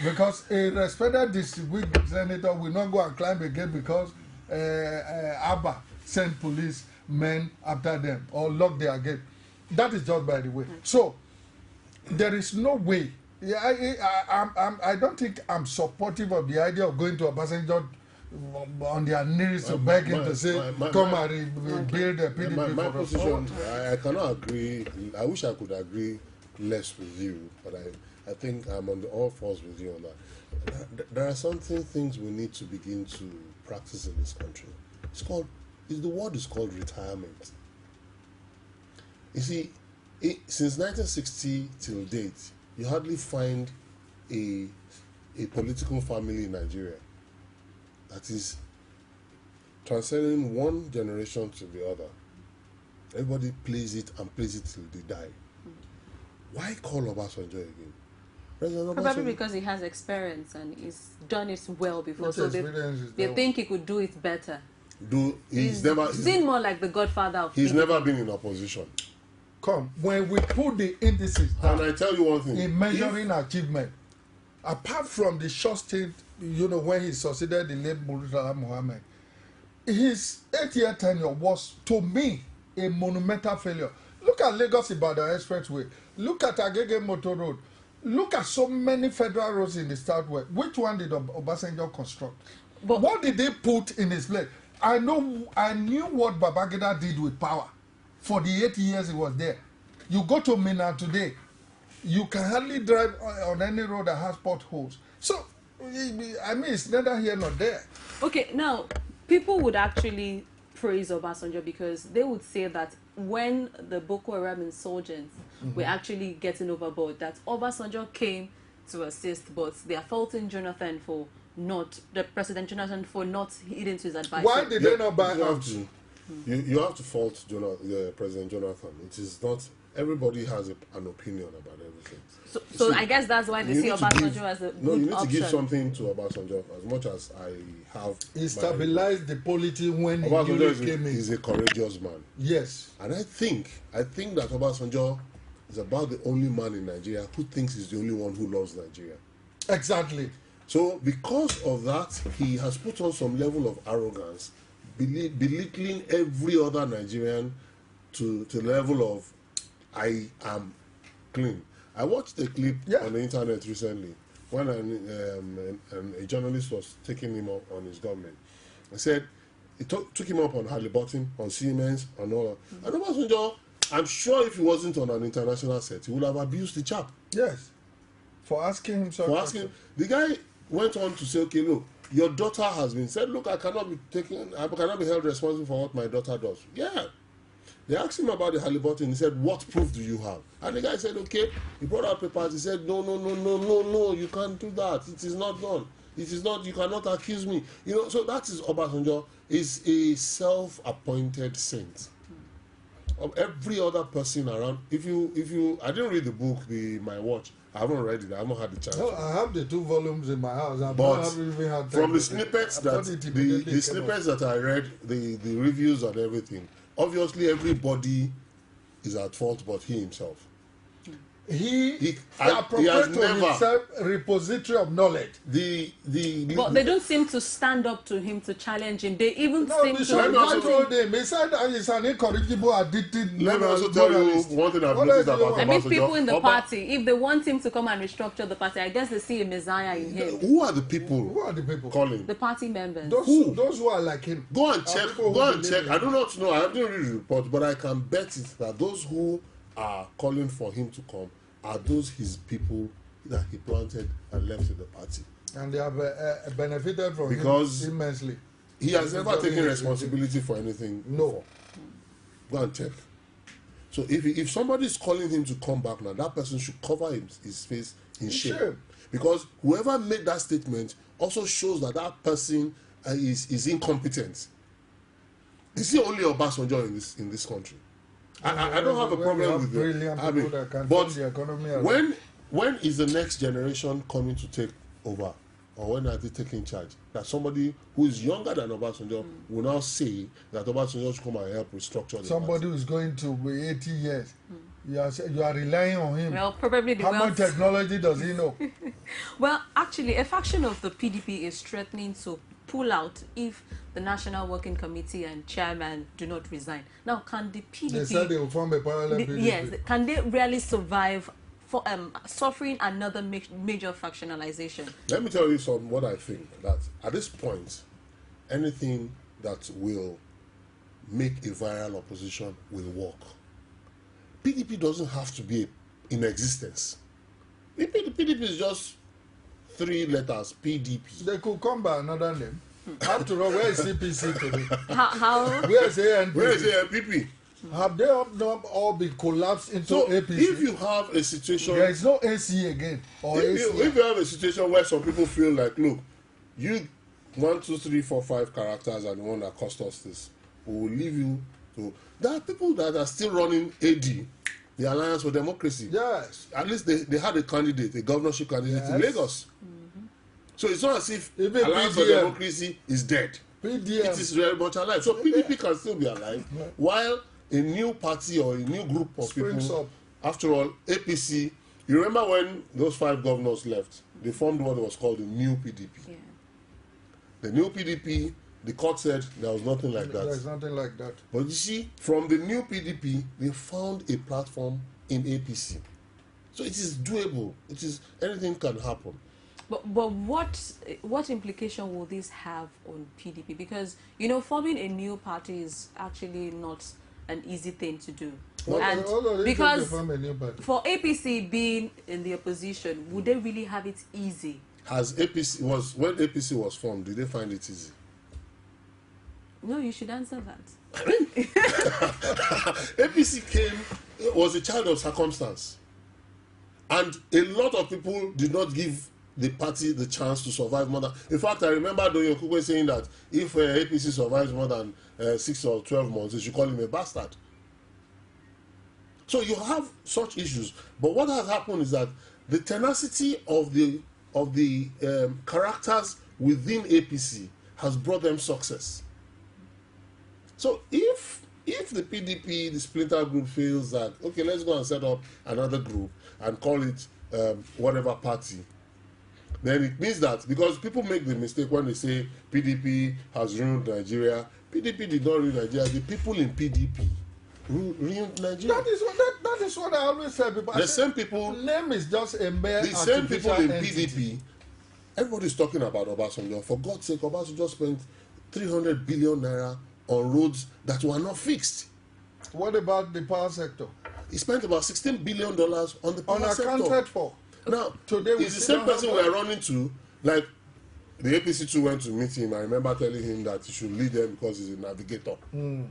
S7: Because a respected distinguished senator will not go and climb the gate because ABBA sent police men after them or lock their gate. That is just by the way. So there is no way. I don't think I'm supportive of the idea of going to a passenger on their knees to beg him to say, come and build a PDP.
S8: My position, I cannot agree. I wish I could agree less with you, but I think I'm on all fours with you on that. There are things we need to begin to practice in this country. The word is called retirement. You see, since 1960 till date, you hardly find a political family in Nigeria that is transcending one generation to the other. Everybody plays it and plays it till they die. Why call Obasanjo again?
S6: Probably because he has experience and he's done it well before, so they think he could do it better.
S8: He's
S6: seen more like the godfather of
S8: He's
S6: PDP.
S8: never been in opposition.
S7: come, when we put the indices down,
S8: and I tell you one thing,
S7: in measuring achievement, apart from the short stint, when he succeeded the late Murtala Muhammad, his 8-year tenure was, to me, a monumental failure. Look at Lagos-Ibadan Expressway. Look at Agege Motor Road. Look at so many federal roads in the Southwest. Which one did Obasanjo construct? But what did they put in his place? I knew what Babangida did with power for the 8 years he was there. You go to Minna today, you can hardly drive on any road that has potholes. So, I mean, it's neither here nor there.
S6: Okay, now, people would actually praise Obasanjo because they would say that when the Boko Haram insurgents were actually getting overboard, that Obasanjo came to assist, but they are faulting President Jonathan for not heeding to his advice.
S7: Why did they not buy out?
S8: You have to fault President Jonathan. It is not, everybody has an opinion about everything.
S6: So I guess that's why they see Obasanjo as a good option.
S8: No, you need to give something to Obasanjo. As much as I have...
S7: He stabilized the polity when he came in.
S8: He's a courageous man.
S7: Yes.
S8: And I think that Obasanjo is about the only man in Nigeria who thinks he's the only one who loves Nigeria.
S7: Exactly.
S8: So because of that, he has put on some level of arrogance, belittling every other Nigerian to the level of, I am clean. I watched a clip on the internet recently when a journalist was taking him up on his government. I said, he took him up on Halliburton, on Siemens, and all that. And Obasanjo, I'm sure if he wasn't on an international set, he would have abused the chap.
S7: Yes. For asking him something.
S8: The guy went on to say, okay, look, your daughter has been said, look, I cannot be held responsible for what my daughter does. Yeah. They asked him about the Halliburton. He said, what proof do you have? And the guy said, okay. He brought out papers. He said, no, you can't do that. It is not done. It is not, you cannot accuse me. So that is Obasanjo, is a self-appointed saint. Of every other person around. If you, I didn't read the book, My Watch. I haven't read it. I haven't had the chance.
S7: No, I have the 2 volumes in my house.
S8: But from the snippets that I read, the reviews and everything, obviously everybody is at fault but he himself. He appropriated to himself a repository of knowledge.
S6: But they don't seem to stand up to him to challenge him. They even seem to...
S7: told him. He said that he's an incorrigible, addicted...
S8: Let me also tell you one thing I've noticed about Obasanjo.
S6: I mean, people in the party, if they want him to come and restructure the party, I guess they see a messiah in him.
S8: Who are the people calling?
S6: The party members.
S7: Those who are like him.
S8: Go and check. I do not know. I haven't read the report, but I can bet it that those who are calling for him to come are those his people that he planted and left in the party.
S7: And they have benefited from
S8: because
S7: him immensely.
S8: He has never taken responsibility for anything.
S7: No.
S8: Go and check. So if somebody is calling him to come back now, that person should cover his face in shame. Because whoever made that statement also shows that that person is incompetent. Is he only Obasanjo in this country? I don't have a problem with it. But when is the next generation coming to take over? Or when are they taking charge? That somebody who is younger than Obasanjo will now say that Obasanjo should come and help restructure the
S7: somebody who is going to be 80 years. You are relying on him.
S6: Well, probably
S7: how much technology does he know?
S6: Well, actually, a faction of the PDP is threatening to pull out if the National Working Committee and chairman do not resign. Now, can the PDP...
S7: They said they will form a parallel PDP.
S6: Yes. Can they really survive for suffering another major factionalization?
S8: Let me tell you what I think. That at this point, anything that will make a viral opposition will work. PDP doesn't have to be in existence. The PDP is just 3 letters, PDP.
S7: They could come by another name. After all, where is CPC today?
S6: How?
S7: Where is ANPP?
S8: Where is ANPP?
S7: Have they not all been collapsed into APC?
S8: If you have a situation...
S7: There is no AC again.
S8: If you have a situation where some people feel like, look, you 1, 2, 3, 4, 5 characters are the one that cost us this. We will leave you to... There are people that are still running AD, the Alliance for Democracy.
S7: Yes.
S8: At least they had a candidate, a governorship candidate in Lagos. So it's not as if
S7: even
S8: Alliance for Democracy is dead.
S7: PDM.
S8: It is very much alive. So PDP can still be alive, while a new party or a new group of
S7: Springs
S8: people.
S7: up.
S8: After all, APC, you remember when those 5 governors left, they formed what was called the new PDP.
S6: Yeah.
S8: The new PDP, the court said there was nothing like that.
S7: There's nothing like that.
S8: But you see, from the new PDP, they found a platform in APC. So it is doable. It is, anything can happen.
S6: But what implication will this have on PDP? Because, you know, forming a new party is actually not an easy thing to do. And because for APC being in the opposition, would they really have it easy? When
S8: APC was formed, did they find it easy?
S6: No, you should answer that.
S8: APC was a child of circumstance. And a lot of people did not give the party the chance to survive more than... In fact, I remember Doyo Kukwe saying that if APC survives more than 6 or 12 months, they should call him a bastard. So you have such issues. But what has happened is that the tenacity of the characters within APC has brought them success. So if the PDP, the splinter group, feels that, okay, let's go and set up another group and call it whatever party, then it means that, because people make the mistake when they say PDP has ruined Nigeria. PDP did not ruin Nigeria. The people in PDP ruined Nigeria.
S7: That is what I always say.
S8: The same people...
S7: Name is just a mere...
S8: The same people in
S7: entity.
S8: PDP, everybody's talking about Obasanjo. For God's sake, Obasanjo spent 300 billion naira on roads that were not fixed.
S7: What about the power sector?
S8: He spent about $16 billion on the power sector.
S7: Unaccounted for.
S8: Now,
S7: today
S8: it's the same person we are running to. Like, the APC too went to meet him. I remember telling him that he should lead them because he's a navigator. You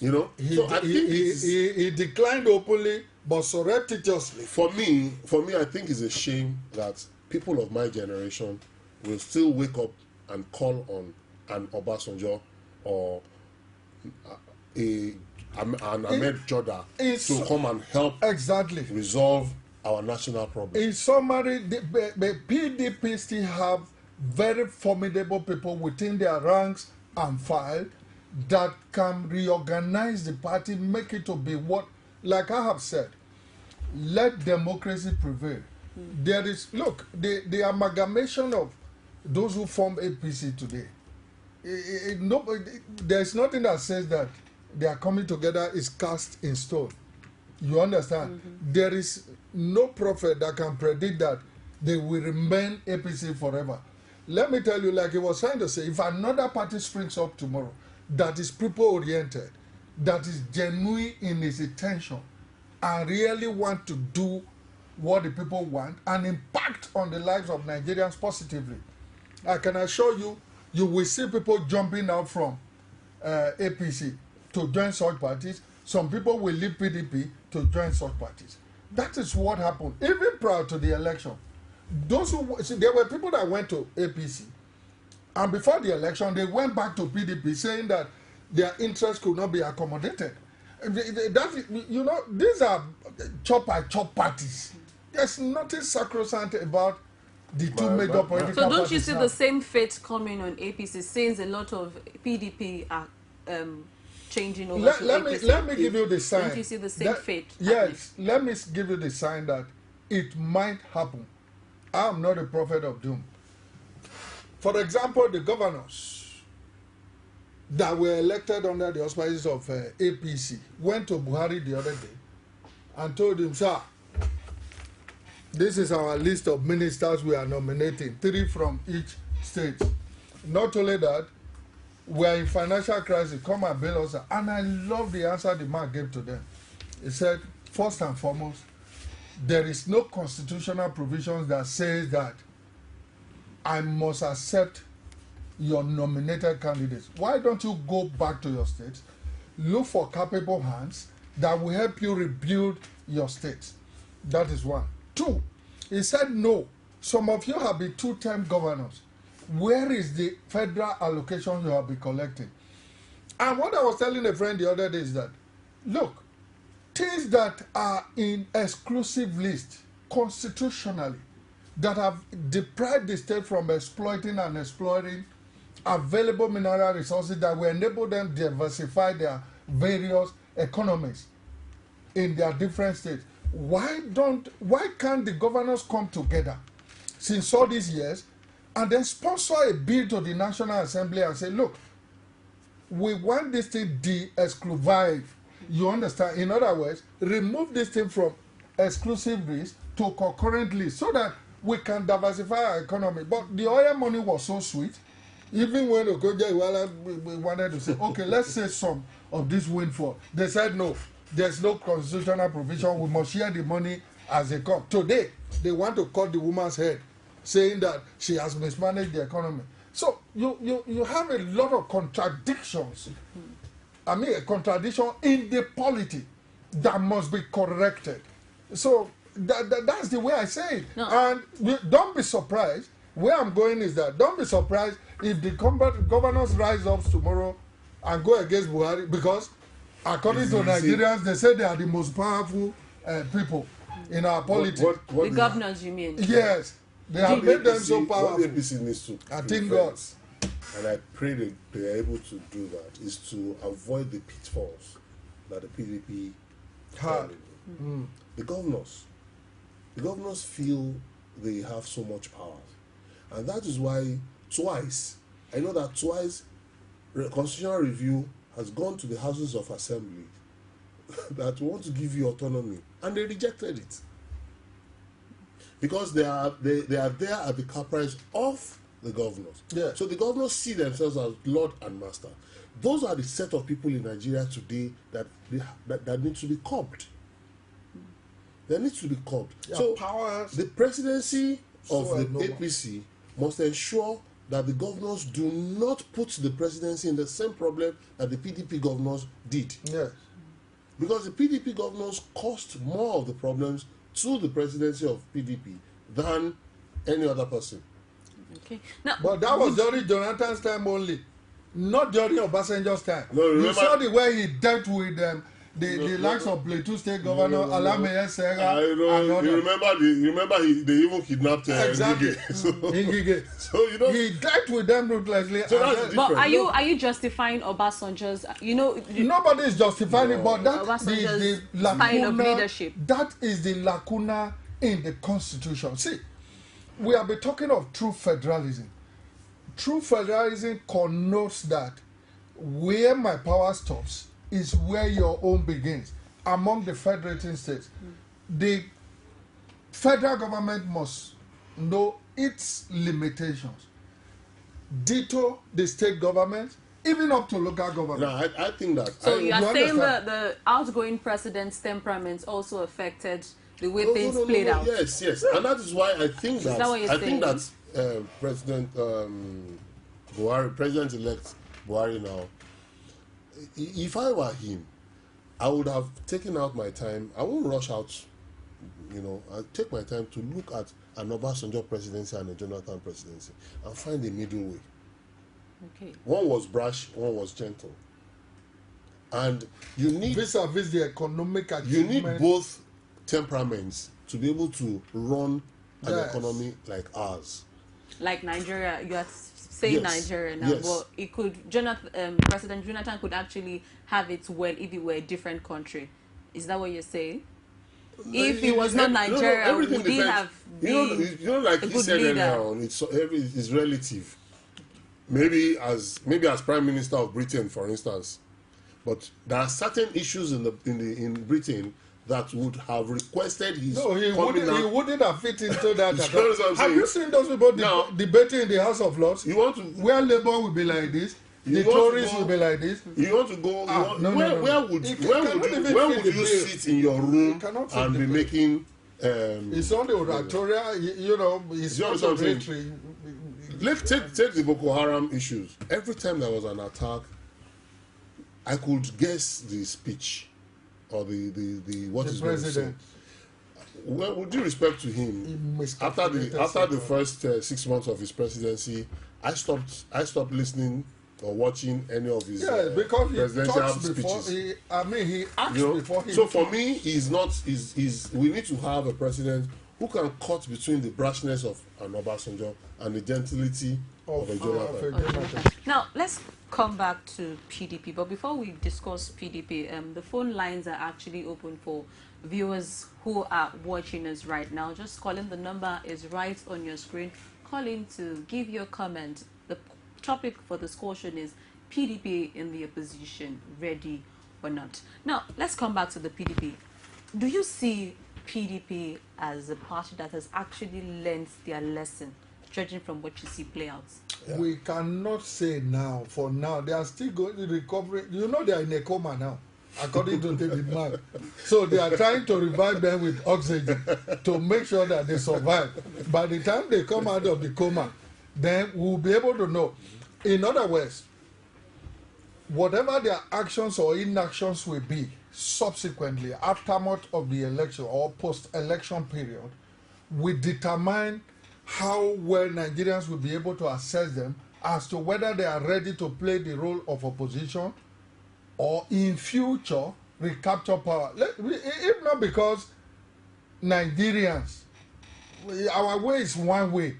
S8: know?
S7: He declined openly, but surreptitiously.
S8: For me, I think it's a shame that people of my generation will still wake up and call on an Obasanjo or an Ahmed Joda to come and help resolve our national problem.
S7: In summary, the PDP still have very formidable people within their ranks and file that can reorganize the party, make it to be what, like I have said, let democracy prevail. There is, look, the amalgamation of those who form APC today, there's nothing that says that they are coming together is cast in stone. You understand? There is no prophet that can predict that they will remain APC forever. Let me tell you, like he was trying to say, if another party springs up tomorrow that is people-oriented, that is genuine in its intention, and really want to do what the people want and impact on the lives of Nigerians positively, I can assure you, you will see people jumping out from APC to join such parties. Some people will leave PDP to join such parties. That is what happened. Even prior to the election, those who there were people that went to APC, and before the election, they went back to PDP saying that their interests could not be accommodated. You know, these are chop parties. There's nothing sacrosanct about the two major political parties.
S6: So don't you see the same fate coming on APC, since a lot of PDP are changing over to APC?
S7: Let me give you the sign.
S6: Don't you see the same fate?
S7: Yes, let me give you the sign that it might happen. I am not a prophet of doom. For example, the governors that were elected under the auspices of APC went to Buhari the other day and told him, sir, this is our list of ministers we are nominating, 3 from each state. Not only that, we are in financial crisis, come and bail us. And I love the answer the man gave to them. He said, first and foremost, there is no constitutional provisions that says that I must accept your nominated candidates. Why don't you go back to your states, look for capable hands that will help you rebuild your states? That is one. 2, he said no. Some of you have been 2-term governors. Where is the federal allocation you have been collecting? And what I was telling a friend the other day is that, look, things that are in exclusive list constitutionally that have deprived the state from exploiting and exploring available mineral resources that will enable them to diversify their various economies in their different states. Why can't the governors come together since all these years and then sponsor a bill to the National Assembly and say, look, we want this thing de-exclusive. You understand? In other words, remove this thing from exclusive list to concurrent list so that we can diversify our economy. But the oil money was so sweet. Even when we wanted to say, okay, let's say some of this windfall. They said no, there's no constitutional provision. We must share the money as they come. Today, they want to cut the woman's head, saying that she has mismanaged the economy. So you have a lot of contradictions. I mean, a contradiction in the polity that must be corrected. So that's the way I say it. No. And don't be surprised. Where I'm going is that don't be surprised if the governors rise up tomorrow and go against Buhari, because according to Nigerians, they say they are the most powerful people in our politics.
S6: The governors, you mean?
S7: Yes. They have made them so powerful.
S8: What APC needs to
S7: I think God.
S8: And I pray that they are able to do that, is to avoid the pitfalls that the PDP had. The governors feel they have so much power. And that is why twice, I know that twice, constitutional review has gone to the houses of assembly that want to give you autonomy, and they rejected it. Because they are there at the caprice of the governors.
S7: Yeah.
S8: So the governors see themselves as Lord and Master. Those are the set of people in Nigeria today that need to be curbed. They need to be curbed.
S7: Yeah,
S8: so
S7: powers
S8: the presidency of the
S7: abnormal.
S8: APC must ensure that the governors do not put the presidency in the same problem that the PDP governors did.
S7: Yes.
S8: Because the PDP governors caused more of the problems to the presidency of PDP than any other person.
S6: Okay. Now,
S7: but that was during Jonathan's time only, not during Obasanjo's time.
S8: No,
S7: you saw the way he dealt with the likes of Plateau State Governor Alameye Serra.
S8: I know. You remember they even kidnapped
S7: exactly.
S8: Ngige. So you know
S7: he dealt with them ruthlessly.
S8: So that's
S6: but are you justifying Obasanjo's?
S7: Nobody is justifying it, but that
S6: the
S7: lacuna,
S6: style of leadership.
S7: That is the lacuna in the Constitution. See, we have been talking of true federalism. True federalism connotes that where my power stops is where your own begins among the federating states. The federal government must know its limitations. Ditto the state government, even up to local government.
S8: No, I think that.
S6: So you are saying that the outgoing president's temperament also affected the way things played out.
S8: Yes, and that is why I think that. I think that President Buhari, President-elect Buhari now, if I were him, I would have taken out my time. I won't rush out, I'd take my time to look at an Obasanjo presidency and a Jonathan presidency and find a middle way.
S6: Okay.
S8: One was brash, one was gentle. And you need
S7: vis-a-vis the economic achievement.
S8: You need both temperaments to be able to run an economy like ours.
S6: Like Nigeria, you are saying Nigeria now, but it could President Jonathan could actually have it well if it were a different country. Is that what you're saying? If it was not Nigeria, would he have been
S8: like
S6: a
S8: he
S6: good
S8: said
S6: leader?
S8: earlier on, it's relative. Maybe as Prime Minister of Britain, for instance, but there are certain issues in Britain that would have requested his.
S7: No, he wouldn't have fit into that.
S8: Have
S7: you seen those people debating in the House of Lords? Where Labour will be like this, the Tories will be like this.
S8: You want to go? Where would you sit in your room and be making?
S7: It's only oratoria, it's not oratory.
S8: Let's take the Boko Haram issues. Every time there was an attack, I could guess the speech or the what is going to say. Well, with due respect to him, after the first 6 months of his presidency, I stopped listening or watching any of his
S7: because
S8: presidential
S7: speeches. He asked before he.
S8: So for me, we need to have a president who can cut between the brashness of an Obasanjo and the gentility of a Jonathan.
S6: Now let's come back to PDP, but before we discuss PDP, the phone lines are actually open for viewers who are watching us right now. Just call in. The number is right on your screen. Call in to give your comment. The topic for discussion is PDP in the opposition, ready or not. Now, let's come back to the PDP. Do you see PDP as a party that has actually learned their lesson, judging from what you see play out?
S7: Yeah. We cannot say now. For now, they are still going to recover. You know, they are in a coma now, according to the man. So they are trying to revive them with oxygen to make sure that they survive. By the time they come out of the coma, then we'll be able to know. In other words, whatever their actions or inactions will be subsequently, aftermath of the election or post-election period, will determine how well Nigerians will be able to assess them as to whether they are ready to play the role of opposition or in future recapture power. If not because Nigerians, our way is one way,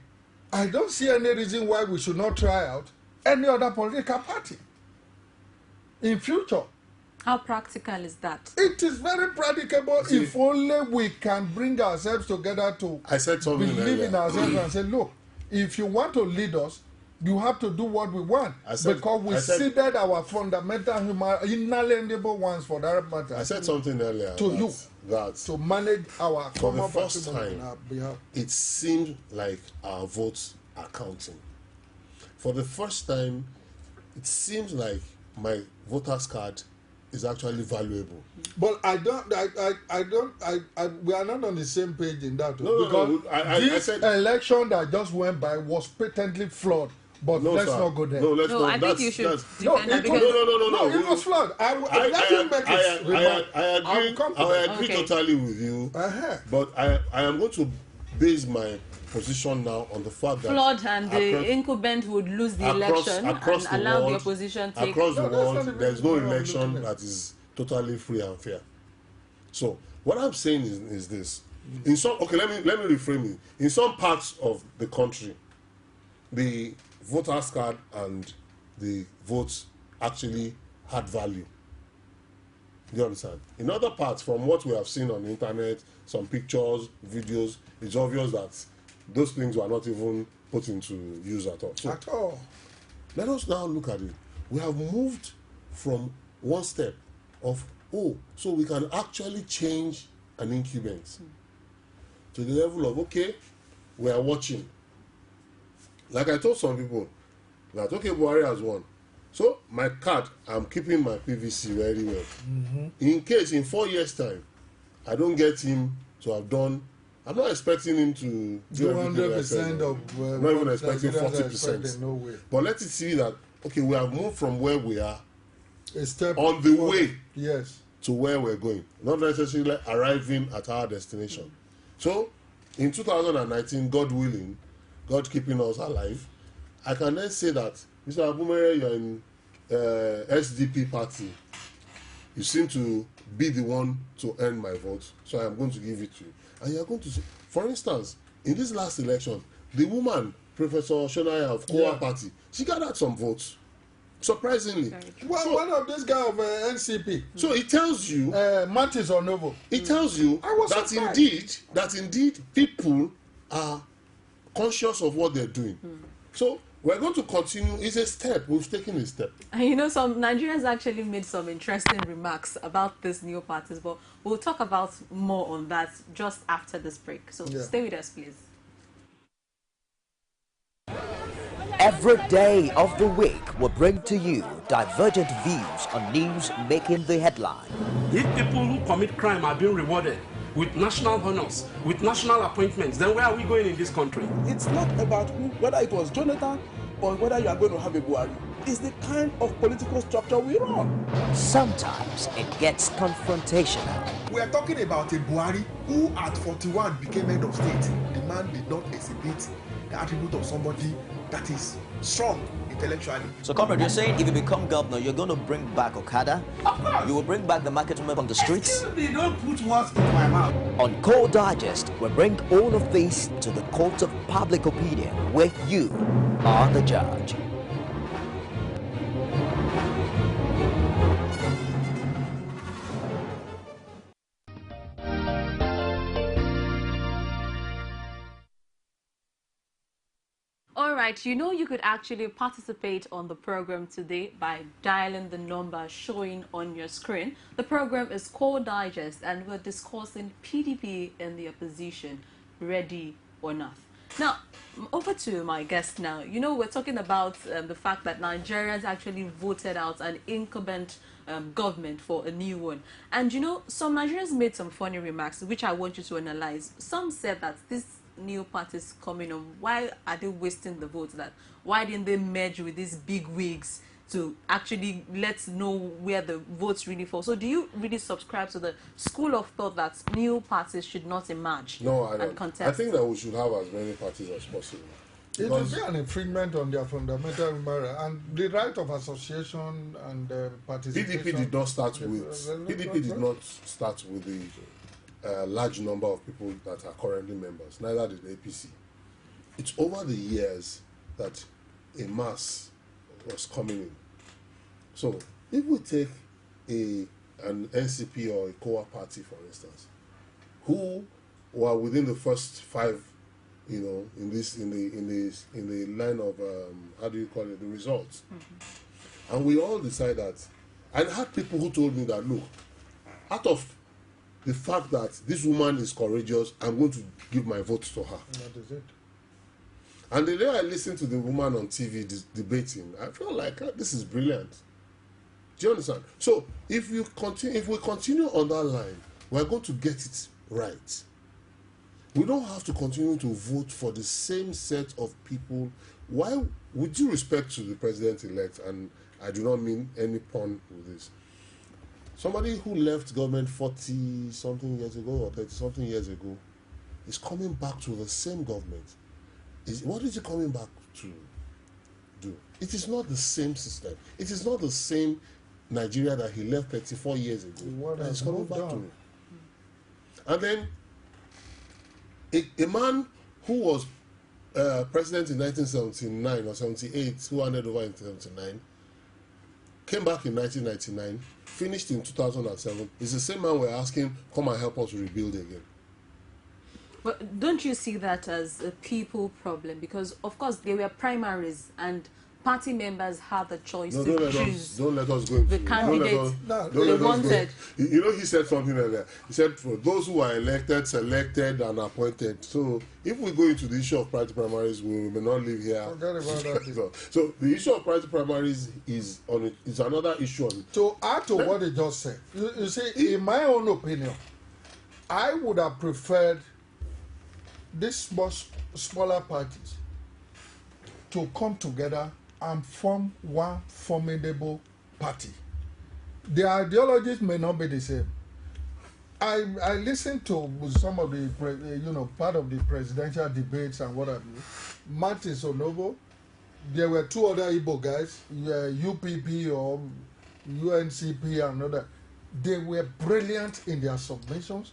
S7: I don't see any reason why we should not try out any other political party in future.
S6: How practical is that?
S7: It is very practicable. If only we can bring ourselves together to believe in ourselves and say, look, if you want to lead us, you have to do what we want. Because we ceded our fundamental inalienable ones for that matter.
S8: I said something earlier
S7: to you
S8: that
S7: to manage our
S8: for the first time, it seemed like our votes are counting. For the first time, it seems like my voter's card is actually valuable.
S7: But we are not on the same page in that. Because this election that just went by was patently flawed. But let's not go there.
S6: I think you should.
S7: No, it was flawed. I
S8: agree totally with you. But I am going to base my position now on the fact that
S6: flawed and the incumbent would lose the election and allow the opposition take
S8: across the world. There's no election that is totally free and fair. So what I'm saying is this: in some let me reframe it. In some parts of the country, the voter's card and the votes actually had value. Do you understand? In other parts, from what we have seen on the internet, some pictures, videos, it's obvious that those things were not even put into use at all. So,
S7: at all.
S8: Let us now look at it. We have moved from one step of, so we can actually change an incumbent to the level of, okay, we are watching. Like I told some people, that, okay, Buhari has won. So, my card, I'm keeping my PVC very well. In case in 4 years' time, I don't get him to have done, I'm not expecting him to do
S7: 100% of
S8: I'm not even expecting 40%.
S7: No way.
S8: But let it see that, okay, we have moved from where we are
S7: a step
S8: on the way
S7: to
S8: where we're going, not necessarily arriving at our destination. So, in 2019, God willing, God keeping us alive, I can then say that, Mr. ABUMERE, you're in SDP party. You seem to be the one to earn my vote, so I am going to give it to you. And you are going to say, for instance, in this last election, the woman, Professor Shonaya of Kowa Party, she gathered some votes. Surprisingly.
S7: One of these guys of NCP.
S8: So it tells you...
S7: Matis or Novo.
S8: It tells you that indeed people are conscious of what they're doing. So we're going to continue. It's a step. We've taken a step.
S6: And you know, some Nigerians actually made some interesting remarks about these new parties, but we'll talk about more on that just after this break. So stay with us, please.
S1: Every day of the week will bring to you divergent views on news making the headline.
S2: If people who commit crime are being rewarded with national honors, with national appointments, then where are we going in this country?
S3: It's not about whether it was Jonathan or whether you are going to have a Buhari. It's the kind of political structure we run.
S1: Sometimes it gets confrontational.
S4: We are talking about a Buhari who at 41 became head of state. The man did not exhibit the attribute of somebody that is strong intellectually.
S5: So, comrade, you're saying if you become governor, you're going to bring back Okada? You will bring back the market women on the streets?
S9: Excuse me, don't put words in my mouth.
S1: On Core Digest, we bring all of this to the court of public opinion, where you are the judge.
S6: right, you know you could actually participate on the program today by dialing the number showing on your screen. The program is Core Digest and we're discussing PDP and the opposition, ready or not. Now, over to my guest now. You know, we're talking about the fact that Nigerians actually voted out an incumbent government for a new one. And, you know, some Nigerians made some funny remarks, which I want you to analyze. Some said that this new parties coming on, why are they wasting the votes? That why didn't they merge with these big wigs to actually let's know where the votes really fall? So do you really subscribe to the school of thought that new parties should not emerge?
S8: No, I don't.
S6: Contest?
S8: I think that we should have as many parties as possible.
S7: It will be an infringement on their fundamental right and the right of association and participation.
S8: PDP did not start with the large number of people that are currently members. Neither did APC. It's over the years that a mass was coming in. So if we take an NCP or a COA party, for instance, who were within the first 5, you know, in the line of how do you call it, the results, and we all decide that. I had people who told me that, look, out of the fact that this woman is courageous, I'm going to give my vote to her.
S7: That is it.
S8: And the day I listened to the woman on TV debating, I felt like this is brilliant. Do you understand? So if we continue on that line, we're going to get it right. We don't have to continue to vote for the same set of people. Why, with due respect to the president-elect, and I do not mean any pun with this, somebody who left government 40-something years ago or 30-something years ago is coming back to the same government. What is he coming back to do? It is not the same system. It is not the same Nigeria that he left 34 years ago. That is coming back to. And then a man who was president in 1979 or 78, who handed over in 1979, came back in 1999, finished in 2007, is the same man we're asking, come and help us rebuild again.
S6: But don't you see that as a people problem? Because, of course, there were primaries and party members had the choice to choose
S8: don't let us go into
S6: the candidate they wanted.
S8: You know, he said something earlier. He said, for those who are elected, selected, and appointed. So, if we go into the issue of party primaries, we may not live here.
S7: Forget about that.
S8: So, the issue of party primaries is another issue.
S7: To add to what he just said, you see, in my own opinion, I would have preferred these smaller parties to come together and form one formidable party. The ideologies may not be the same. I listened to some of the part of the presidential debates and what have you. Martin Sonovo, there were 2 other Igbo guys, UPP or UNCP and other. They were brilliant in their submissions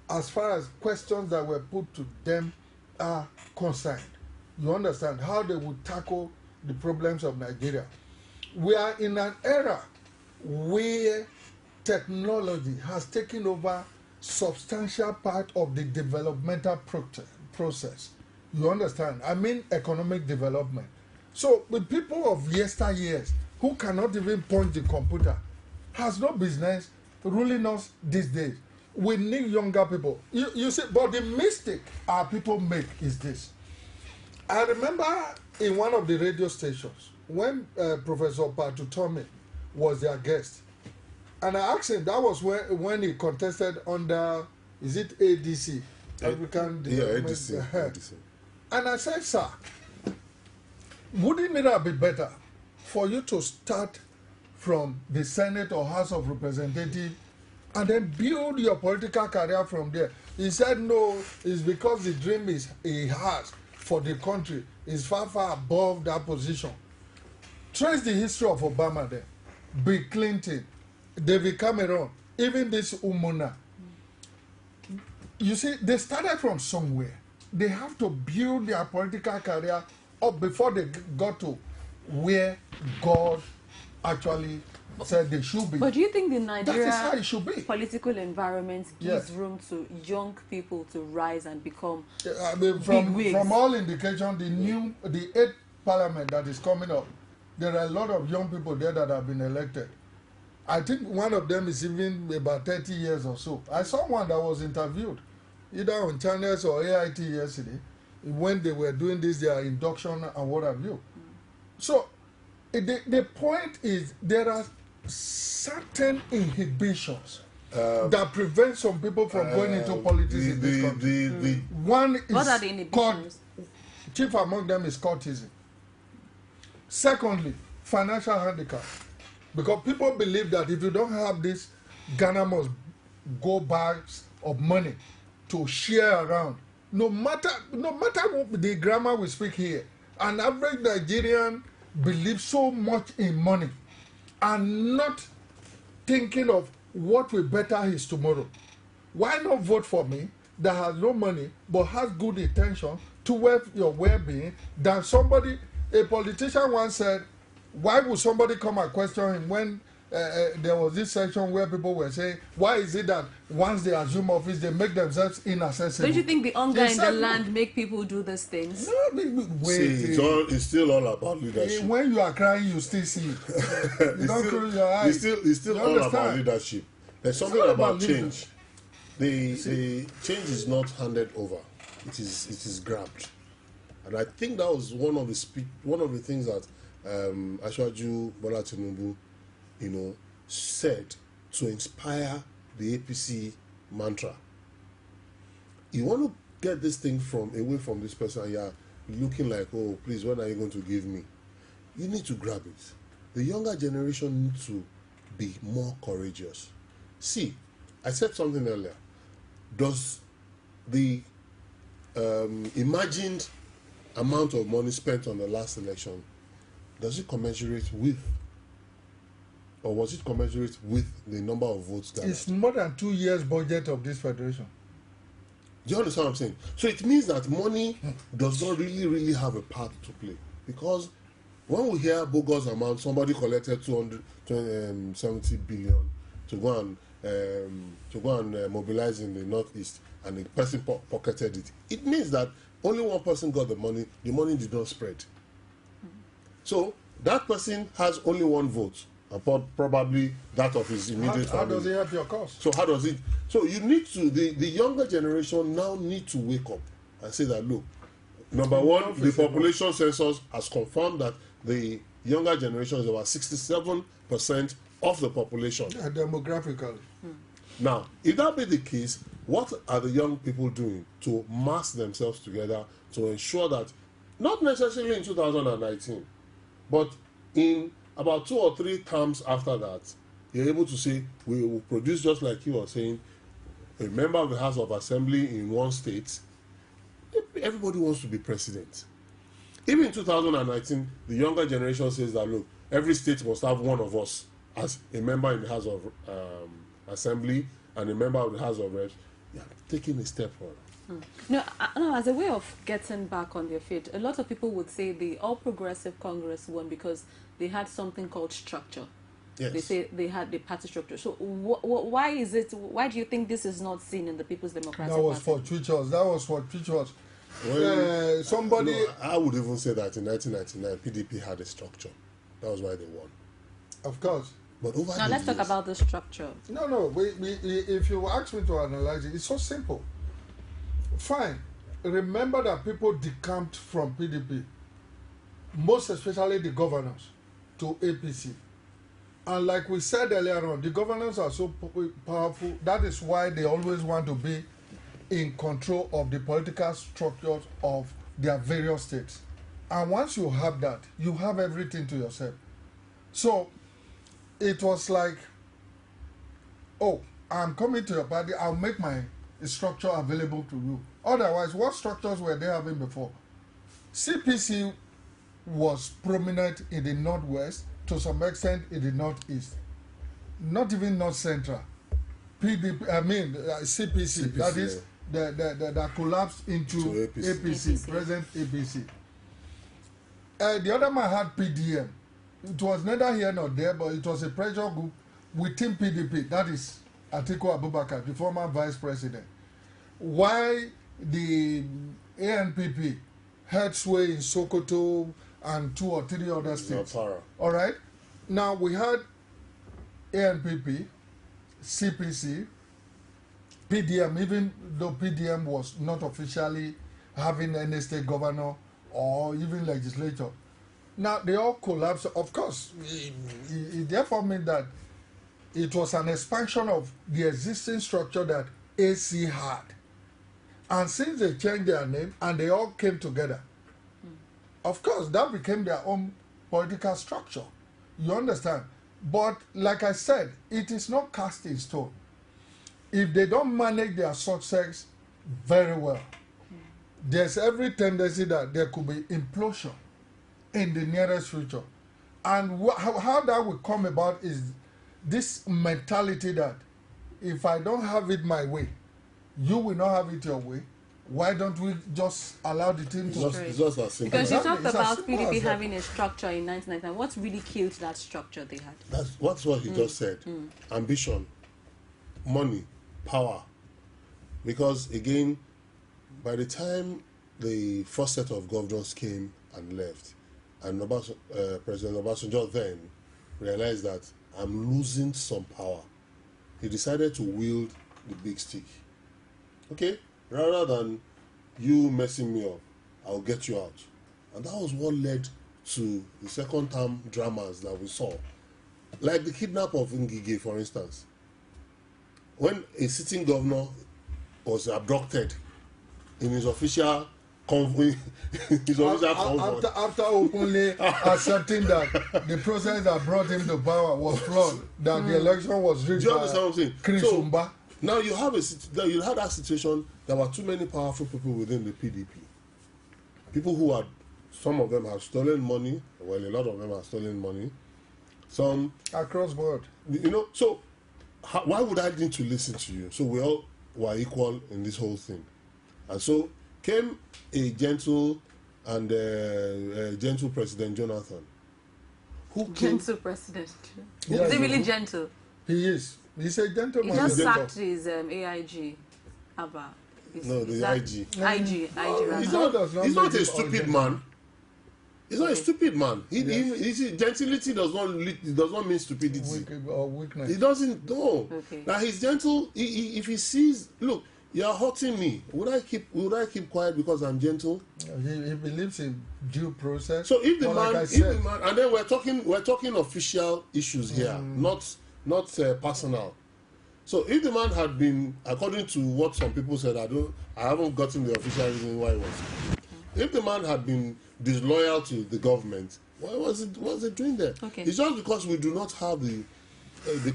S7: as far as questions that were put to them are concerned. You understand how they would tackle the problems of Nigeria. We are in an era where technology has taken over substantial part of the developmental process. You understand? I mean economic development. So the people of yesteryears who cannot even punch the computer has no business ruling us these days. We need younger people. You see, but the mistake our people make is this. I remember in one of the radio stations when Professor Patutomi was their guest, and I asked him, that was when he contested under, is it ADC? African
S8: ADC.
S7: And I said, sir, wouldn't it be better for you to start from the Senate or House of Representatives and then build your political career from there? He said, no, it's because the dream he has for the country is far, far above that position. Trace the history of Obama there. Bill Clinton, David Cameron, even this Umuna. You see, they started from somewhere. They have to build their political career up before they got to where God actually said they should be.
S6: But do you think the Nigeria
S7: that is how it should be.
S6: Political environment gives room to young people to rise and become
S7: from all indication, the parliament that is coming up, there are a lot of young people there that have been elected. I think one of them is even about 30 years or so. I saw one that was interviewed either on channels or AIT yesterday when they were doing this, their induction and what have you. So the point is there are certain inhibitions that prevent some people from going into politics in this country. One is
S6: what are the inhibitions?
S7: Chief among them is courtesy. Secondly, financial handicap. Because people believe that if you don't have this, Ghana must go bags of money to share around. No matter what the grammar we speak here, an average Nigerian believes so much in money and not thinking of what will better his tomorrow. Why not vote for me that has no money but has good intention towards your well-being than somebody, a politician once said, why would somebody come and question him when there was this section where people were saying, why is it that once they assume office, they make themselves inaccessible?
S6: Don't you think the hunger in the land make people do these things?
S7: No, wait.
S8: It's still all about leadership.
S7: When you are crying, you still see it. You don't close your eyes.
S8: It's still all about leadership. There's something about change. The change is not handed over. It is grabbed. And I think that was one of the things that Ashwaju Bola Tinubu, said to inspire the APC mantra. You want to get this thing away from this person, you're looking like, oh, please, when are you going to give me? You need to grab it. The younger generation needs to be more courageous. See, I said something earlier. Does the imagined amount of money spent on the last election, does it commensurate with, or was it commensurate with the number of votes gathered?
S7: It's more than 2 years budget of this federation.
S8: Do you understand what I'm saying? So it means that money does not really have a part to play. Because when we hear bogus amount, somebody collected 270 billion to go and mobilize in the northeast, and the person pocketed it. It means that only one person got the money did not spread. So that person has only one vote, and probably that of his immediate family.
S7: How does it help your cause?
S8: So how does it? So you need to, the younger generation now need to wake up and say that, look, number one, the population census has confirmed that the younger generation is about 67% of the population.
S7: Yeah, demographically.
S8: Now, if that be the case, what are the young people doing to mass themselves together to ensure that, not necessarily in 2019, but in about 2 or 3 terms after that, you're able to say, we will produce, just like you were saying, a member of the House of Assembly in one state. Everybody wants to be president. Even in 2019, the younger generation says that, look, every state must have one of us as a member in the House of Assembly and a member of the House of Reps. Yeah, taking a step forward.
S6: No, as a way of getting back on their feet, a lot of people would say the All Progressive Congress won because they had something called structure. Yes. They say they had the party structure. So why is it? Why do you think this is not seen in the People's Democratic Party?
S7: That was for treacherous. Well, somebody.
S8: No, I would even say that in 1999, PDP had a structure. That was why they won.
S7: Of course.
S8: But over
S6: now let's talk about the structure.
S7: No. If you ask me to analyze it, it's so simple. Fine. Remember that people decamped from PDP, most especially the governors, to APC. And like we said earlier on, the governors are so powerful. That is why they always want to be in control of the political structures of their various states. And once you have that, you have everything to yourself. So it was like, oh, I'm coming to your party, I'll make my structure available to you. Otherwise, what structures were they having before? CPC was prominent in the Northwest, to some extent in the Northeast. Not even North Central. PDP, CPC, that is, that collapsed into APC, present APC. The other man had PDM. It was neither here nor there, but it was a pressure group within PDP, that is Atiku Abubakar, the former vice president. Why the ANPP had sway in Sokoto and 2 or 3 other states. All right. Now we had ANPP, CPC, PDM, even though PDM was not officially having any state governor or even legislature. Now they all collapsed. Of course, it therefore meant that it was an expansion of the existing structure that AC had. And since they changed their name and they all came together, of course, that became their own political structure. You understand? But like I said, it is not cast in stone. If they don't manage their success very well, there's every tendency that there could be implosion in the nearest future. And how that will come about is this mentality that if I don't have it my way, you will not have it your way. Why don't we just allow the team to...
S8: It's just as simple.
S6: Because you talked about PDP having a structure in 1999. What really killed that structure they had?
S8: That's what he just said. Ambition, money, power. Because, again, by the time the first set of governors came and left, and President Obasanjo then realized that I'm losing some power, he decided to wield the big stick. Okay? Rather than you messing me up, I'll get you out. And that was what led to the second term dramas that we saw. Like the kidnap of Ngige, for instance. When a sitting governor was abducted in his official convoy,
S7: after openly accepting that the process that brought him to power was flawed, that the election was rigged.
S8: Do you understand what I'm saying?
S7: Chris Umba.
S8: Now you had that situation. There were too many powerful people within the PDP. People who had, some of them have stolen money. Well, a lot of them have stolen money. Some
S7: across board.
S8: You know, so why would I need to listen to you? So we all were equal in this whole thing, and so came a gentle President Jonathan.
S6: Gentle president. Is he really gentle?
S7: He is. He's a gentleman.
S6: He just sacked his AIG. Abba.
S8: No, the IG.
S6: IG.
S8: He's not a stupid man. He's not a stupid man. Gentility does not mean stupidity.
S7: Or weakness.
S8: He doesn't know.
S6: Okay.
S8: Now he's gentle. If he sees, look, you are hurting me. Would I keep quiet because I'm gentle?
S7: He believes in due process.
S8: So if the man, and then we're talking official issues here, not personal. So if the man had been, according to what some people said, I haven't gotten the official reason why it was. If the man had been disloyal to the government, what was it doing there?
S6: Okay.
S8: It's just because we do not have the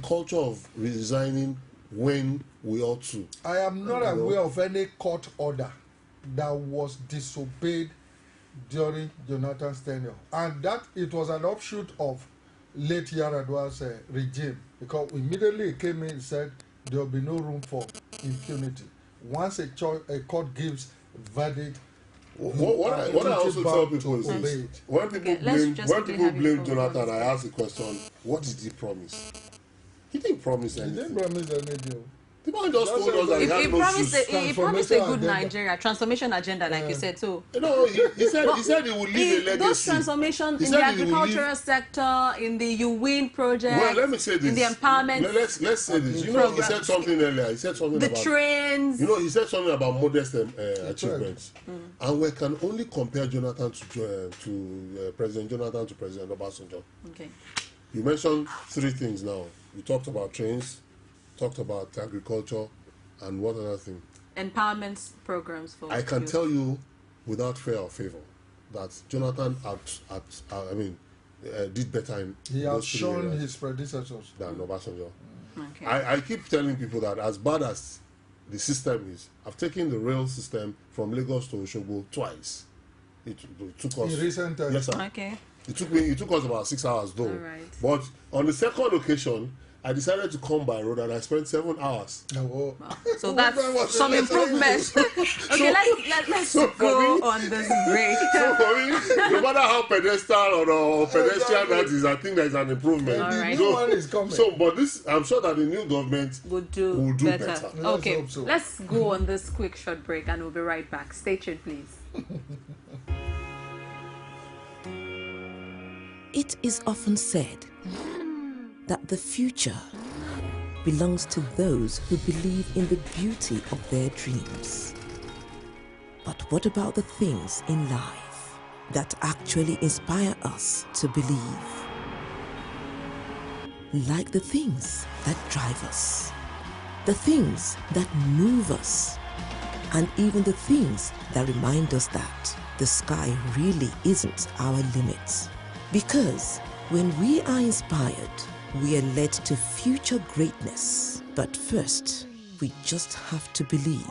S8: culture of resigning when we ought to.
S7: I am not aware of any court order that was disobeyed during Jonathan's tenure, and that it was an offshoot of late Yar'Adua's regime, because immediately he came in and said there will be no room for impunity. Once a court gives verdict,
S8: what I also tell people is this: when people blame Jonathan, I ask the question, what did he promise? He didn't promise anything.
S7: He didn't promise anything.
S8: The man just told us that he had no shoes.
S6: He promised a good Nigeria transformation agenda, like you said. So
S8: he said he would leave a legacy.
S6: Those transformations in the agricultural sector, in the You Win project.
S8: Well, let me say this.
S6: In the empowerment.
S8: Let's say this. You know, he said something earlier. He said something about
S6: the trains.
S8: You know, he said something about modest achievements, and we can only compare Jonathan to President Jonathan to President Obasanjo.
S6: Okay.
S8: You mentioned 3 things now. You talked about trains, talked about agriculture, and what other thing?
S6: Empowerment programs for.
S8: I can tell you, without fear or favor, that Jonathan did better in.
S7: He has shown his predecessors
S8: than Obasanjo.
S6: Okay.
S8: I keep telling people that as bad as the system is, I've taken the rail system from Lagos to Osogbo twice. It took us
S7: in recent times.
S8: Yes, sir.
S6: Okay.
S8: It took us about 6 hours though.
S6: Right.
S8: But on the second occasion, I decided to come by road and I spent 7 hours.
S7: Oh.
S6: Wow. So that's some improvement. Okay, let's go on this break.
S8: So for me, no matter how pedestrian or pedestrian that is, I think there is an improvement.
S6: All right.
S8: But I'm sure that the new government
S6: will do better. Okay,
S7: so.
S6: Let's go on this quick short break and we'll be right back. Stay tuned, please.
S10: It is often said that the future belongs to those who believe in the beauty of their dreams. But what about the things in life that actually inspire us to believe? Like the things that drive us, the things that move us, and even the things that remind us that the sky really isn't our limit. Because when we are inspired, we are led to future greatness. But first, we just have to believe.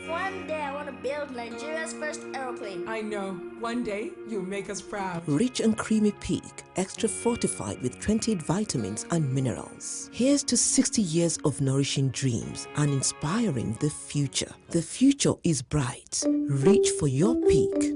S11: One day I want to build Nigeria's first aeroplane.
S12: I know. One day you'll make us proud.
S10: Rich and creamy pig, extra fortified with 28 vitamins and minerals. Here's to 60 years of nourishing dreams and inspiring the future. The future is bright. Reach for your peak.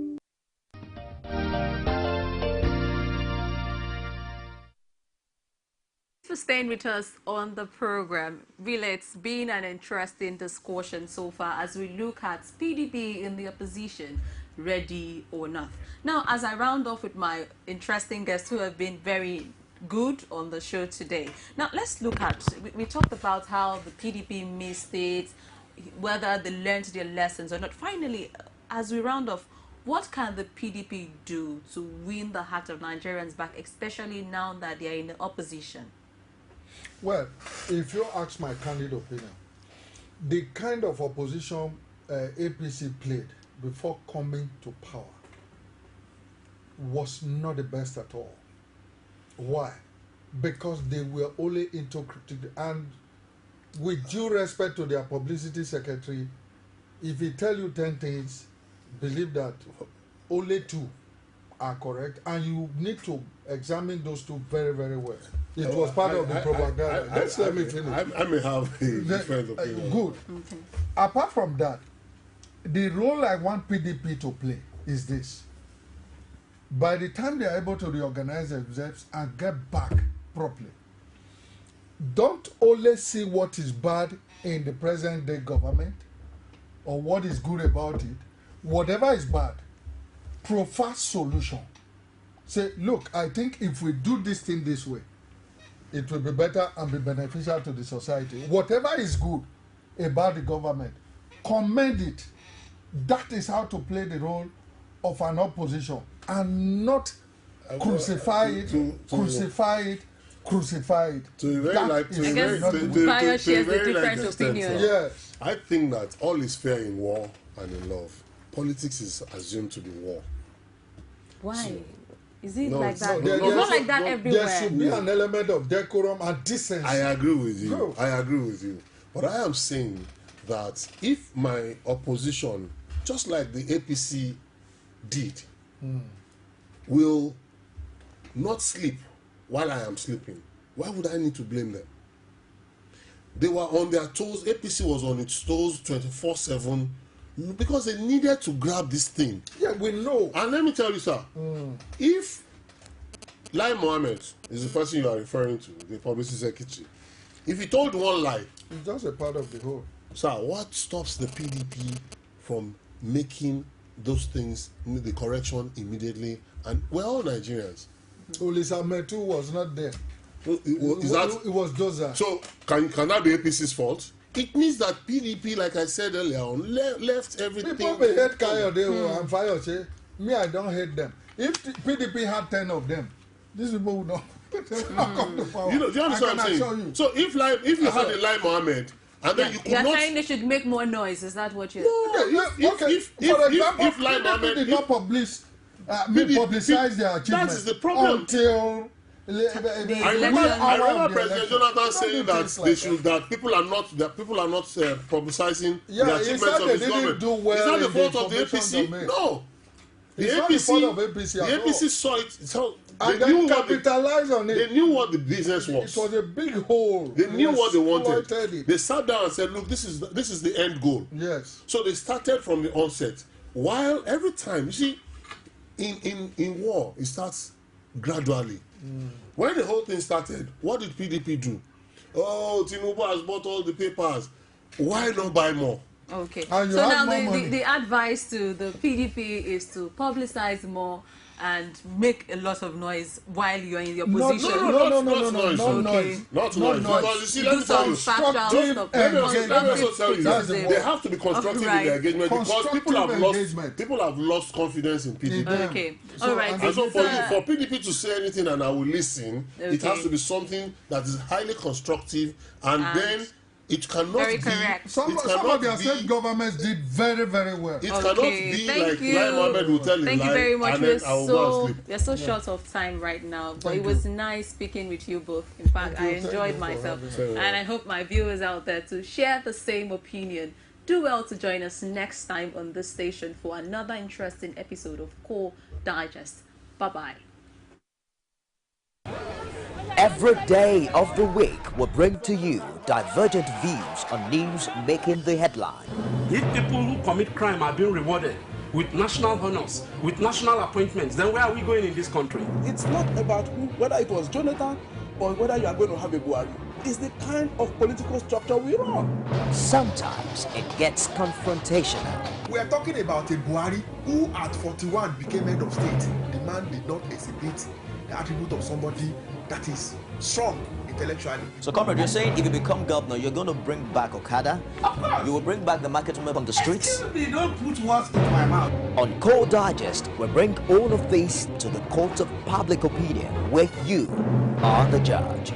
S6: For staying with us on the program. Really, it's been an interesting discussion so far as we look at PDP in the opposition, ready or not. Now, as I round off with my interesting guests who have been very good on the show today. Now, let's look at, we talked about how the PDP missed it, whether they learned their lessons or not. Finally, as we round off, what can the PDP do to win the heart of Nigerians back, especially now that they are in the opposition?
S7: Well, if you ask my candid opinion, the kind of opposition APC played before coming to power was not the best at all. Why? Because they were only into critique. And with due respect to their publicity secretary, if he tell you 10 things, believe that only 2 are correct, and you need to examine those 2 very, very well. It was part of the propaganda. Let me finish.
S8: I may have a different opinion.
S7: Good. Okay. Apart from that, the role I want PDP to play is this. By the time they are able to reorganize themselves and get back properly, don't only see what is bad in the present day government or what is good about it. Whatever is bad, profile solution. Say, look, I think if we do this thing this way, it will be better and be beneficial to the society. Whatever is good about the government, commend it. That is how to play the role of an opposition, and not crucify it.
S8: To a very like to
S6: BAYO shares the different opinions.
S7: Yes.
S8: I think that all is fair in war and in love. Politics is assumed to be war.
S6: Why? Is it
S8: No,
S6: like
S8: it's
S6: that?
S8: not.
S6: It's not like that everywhere.
S7: There should be an element of decorum and decency.
S8: I agree with you.
S7: No.
S8: I agree with you. But I am saying that if my opposition, just like the APC did, will not sleep while I am sleeping, why would I need to blame them? They were on their toes. APC was on its toes 24/7 because they needed to grab this thing.
S7: Yeah, we know.
S8: And let me tell you, sir, if Lai Mohammed is the person you are referring to, the publicity secretary, if he told one lie,
S7: it's just a part of the whole.
S8: Sir, what stops the PDP from making those things, the correction immediately? And we're all Nigerians.
S7: Olisa Metu was not there.
S8: It
S7: was Doza.
S8: So can that be APC's fault? It means that PDP, like I said earlier on, left everything.
S7: People may hate Kayode and Fayose. Me, I don't hate them. If the PDP had 10 of them, these people would not come to power.
S8: Do you understand what I'm saying? So if you had a Lai Mohammed, and then you could
S6: You're
S8: not...
S6: saying they should make more noise, is that what you're...
S7: No, for example, if Lai Mohammed did not publicize their achievements,
S8: that is the problem.
S7: Until
S8: I remember President Jonathan saying that people are not publicizing the achievements of his government. Is that the fault of the APC? No. The APC saw it.
S7: And they capitalized on it.
S8: They knew what the business was.
S7: It was a big hole.
S8: They knew what they wanted. They sat down and said, look, this is the end goal.
S7: Yes.
S8: So they started from the onset. While every time, you see, in war, it starts gradually. When the whole thing started, what did PDP do? Oh, Tinubu has bought all the papers. Why not buy more?
S6: Okay. So now the advice to the PDP is to publicize more and make a lot of noise while you're in the opposition.
S8: No, not noise. Not noise. Because you see, let me tell you, let me also tell you, they have to be constructive in their engagement because people have lost confidence in PDP.
S6: Okay, all right.
S8: And so for PDP to say anything and I will listen, it has to be something that is highly constructive and then it cannot
S6: very
S8: be.
S6: Correct.
S7: Some of their state governments did very, very well.
S8: It cannot be like Lai Mohammed will tell you.
S6: Thank you very much.
S8: We're
S6: so short of time right now, but it was nice speaking with you both. In fact, I enjoyed myself, and I hope my viewers out there to share the same opinion. Do well to join us next time on this station for another interesting episode of Core Digest. Bye-bye.
S1: Every day of the week will bring to you divergent views on news making the headline.
S2: If people who commit crime are being rewarded with national honors, with national appointments, then where are we going in this country?
S3: It's not about whether it was Jonathan or whether you are going to have a Buhari. It's the kind of political structure we run.
S1: Sometimes it gets confrontational.
S4: We are talking about a Buhari who at 41 became head of state. The man did not exhibit the attribute of somebody that is strong intellectually.
S5: So, comrade, you're saying if you become governor, you're going to bring back Okada? You will bring back the market women from the streets?
S13: They don't put words into my mouth.
S1: On Core Digest, we bring all of this to the court of public opinion, where you are the judge.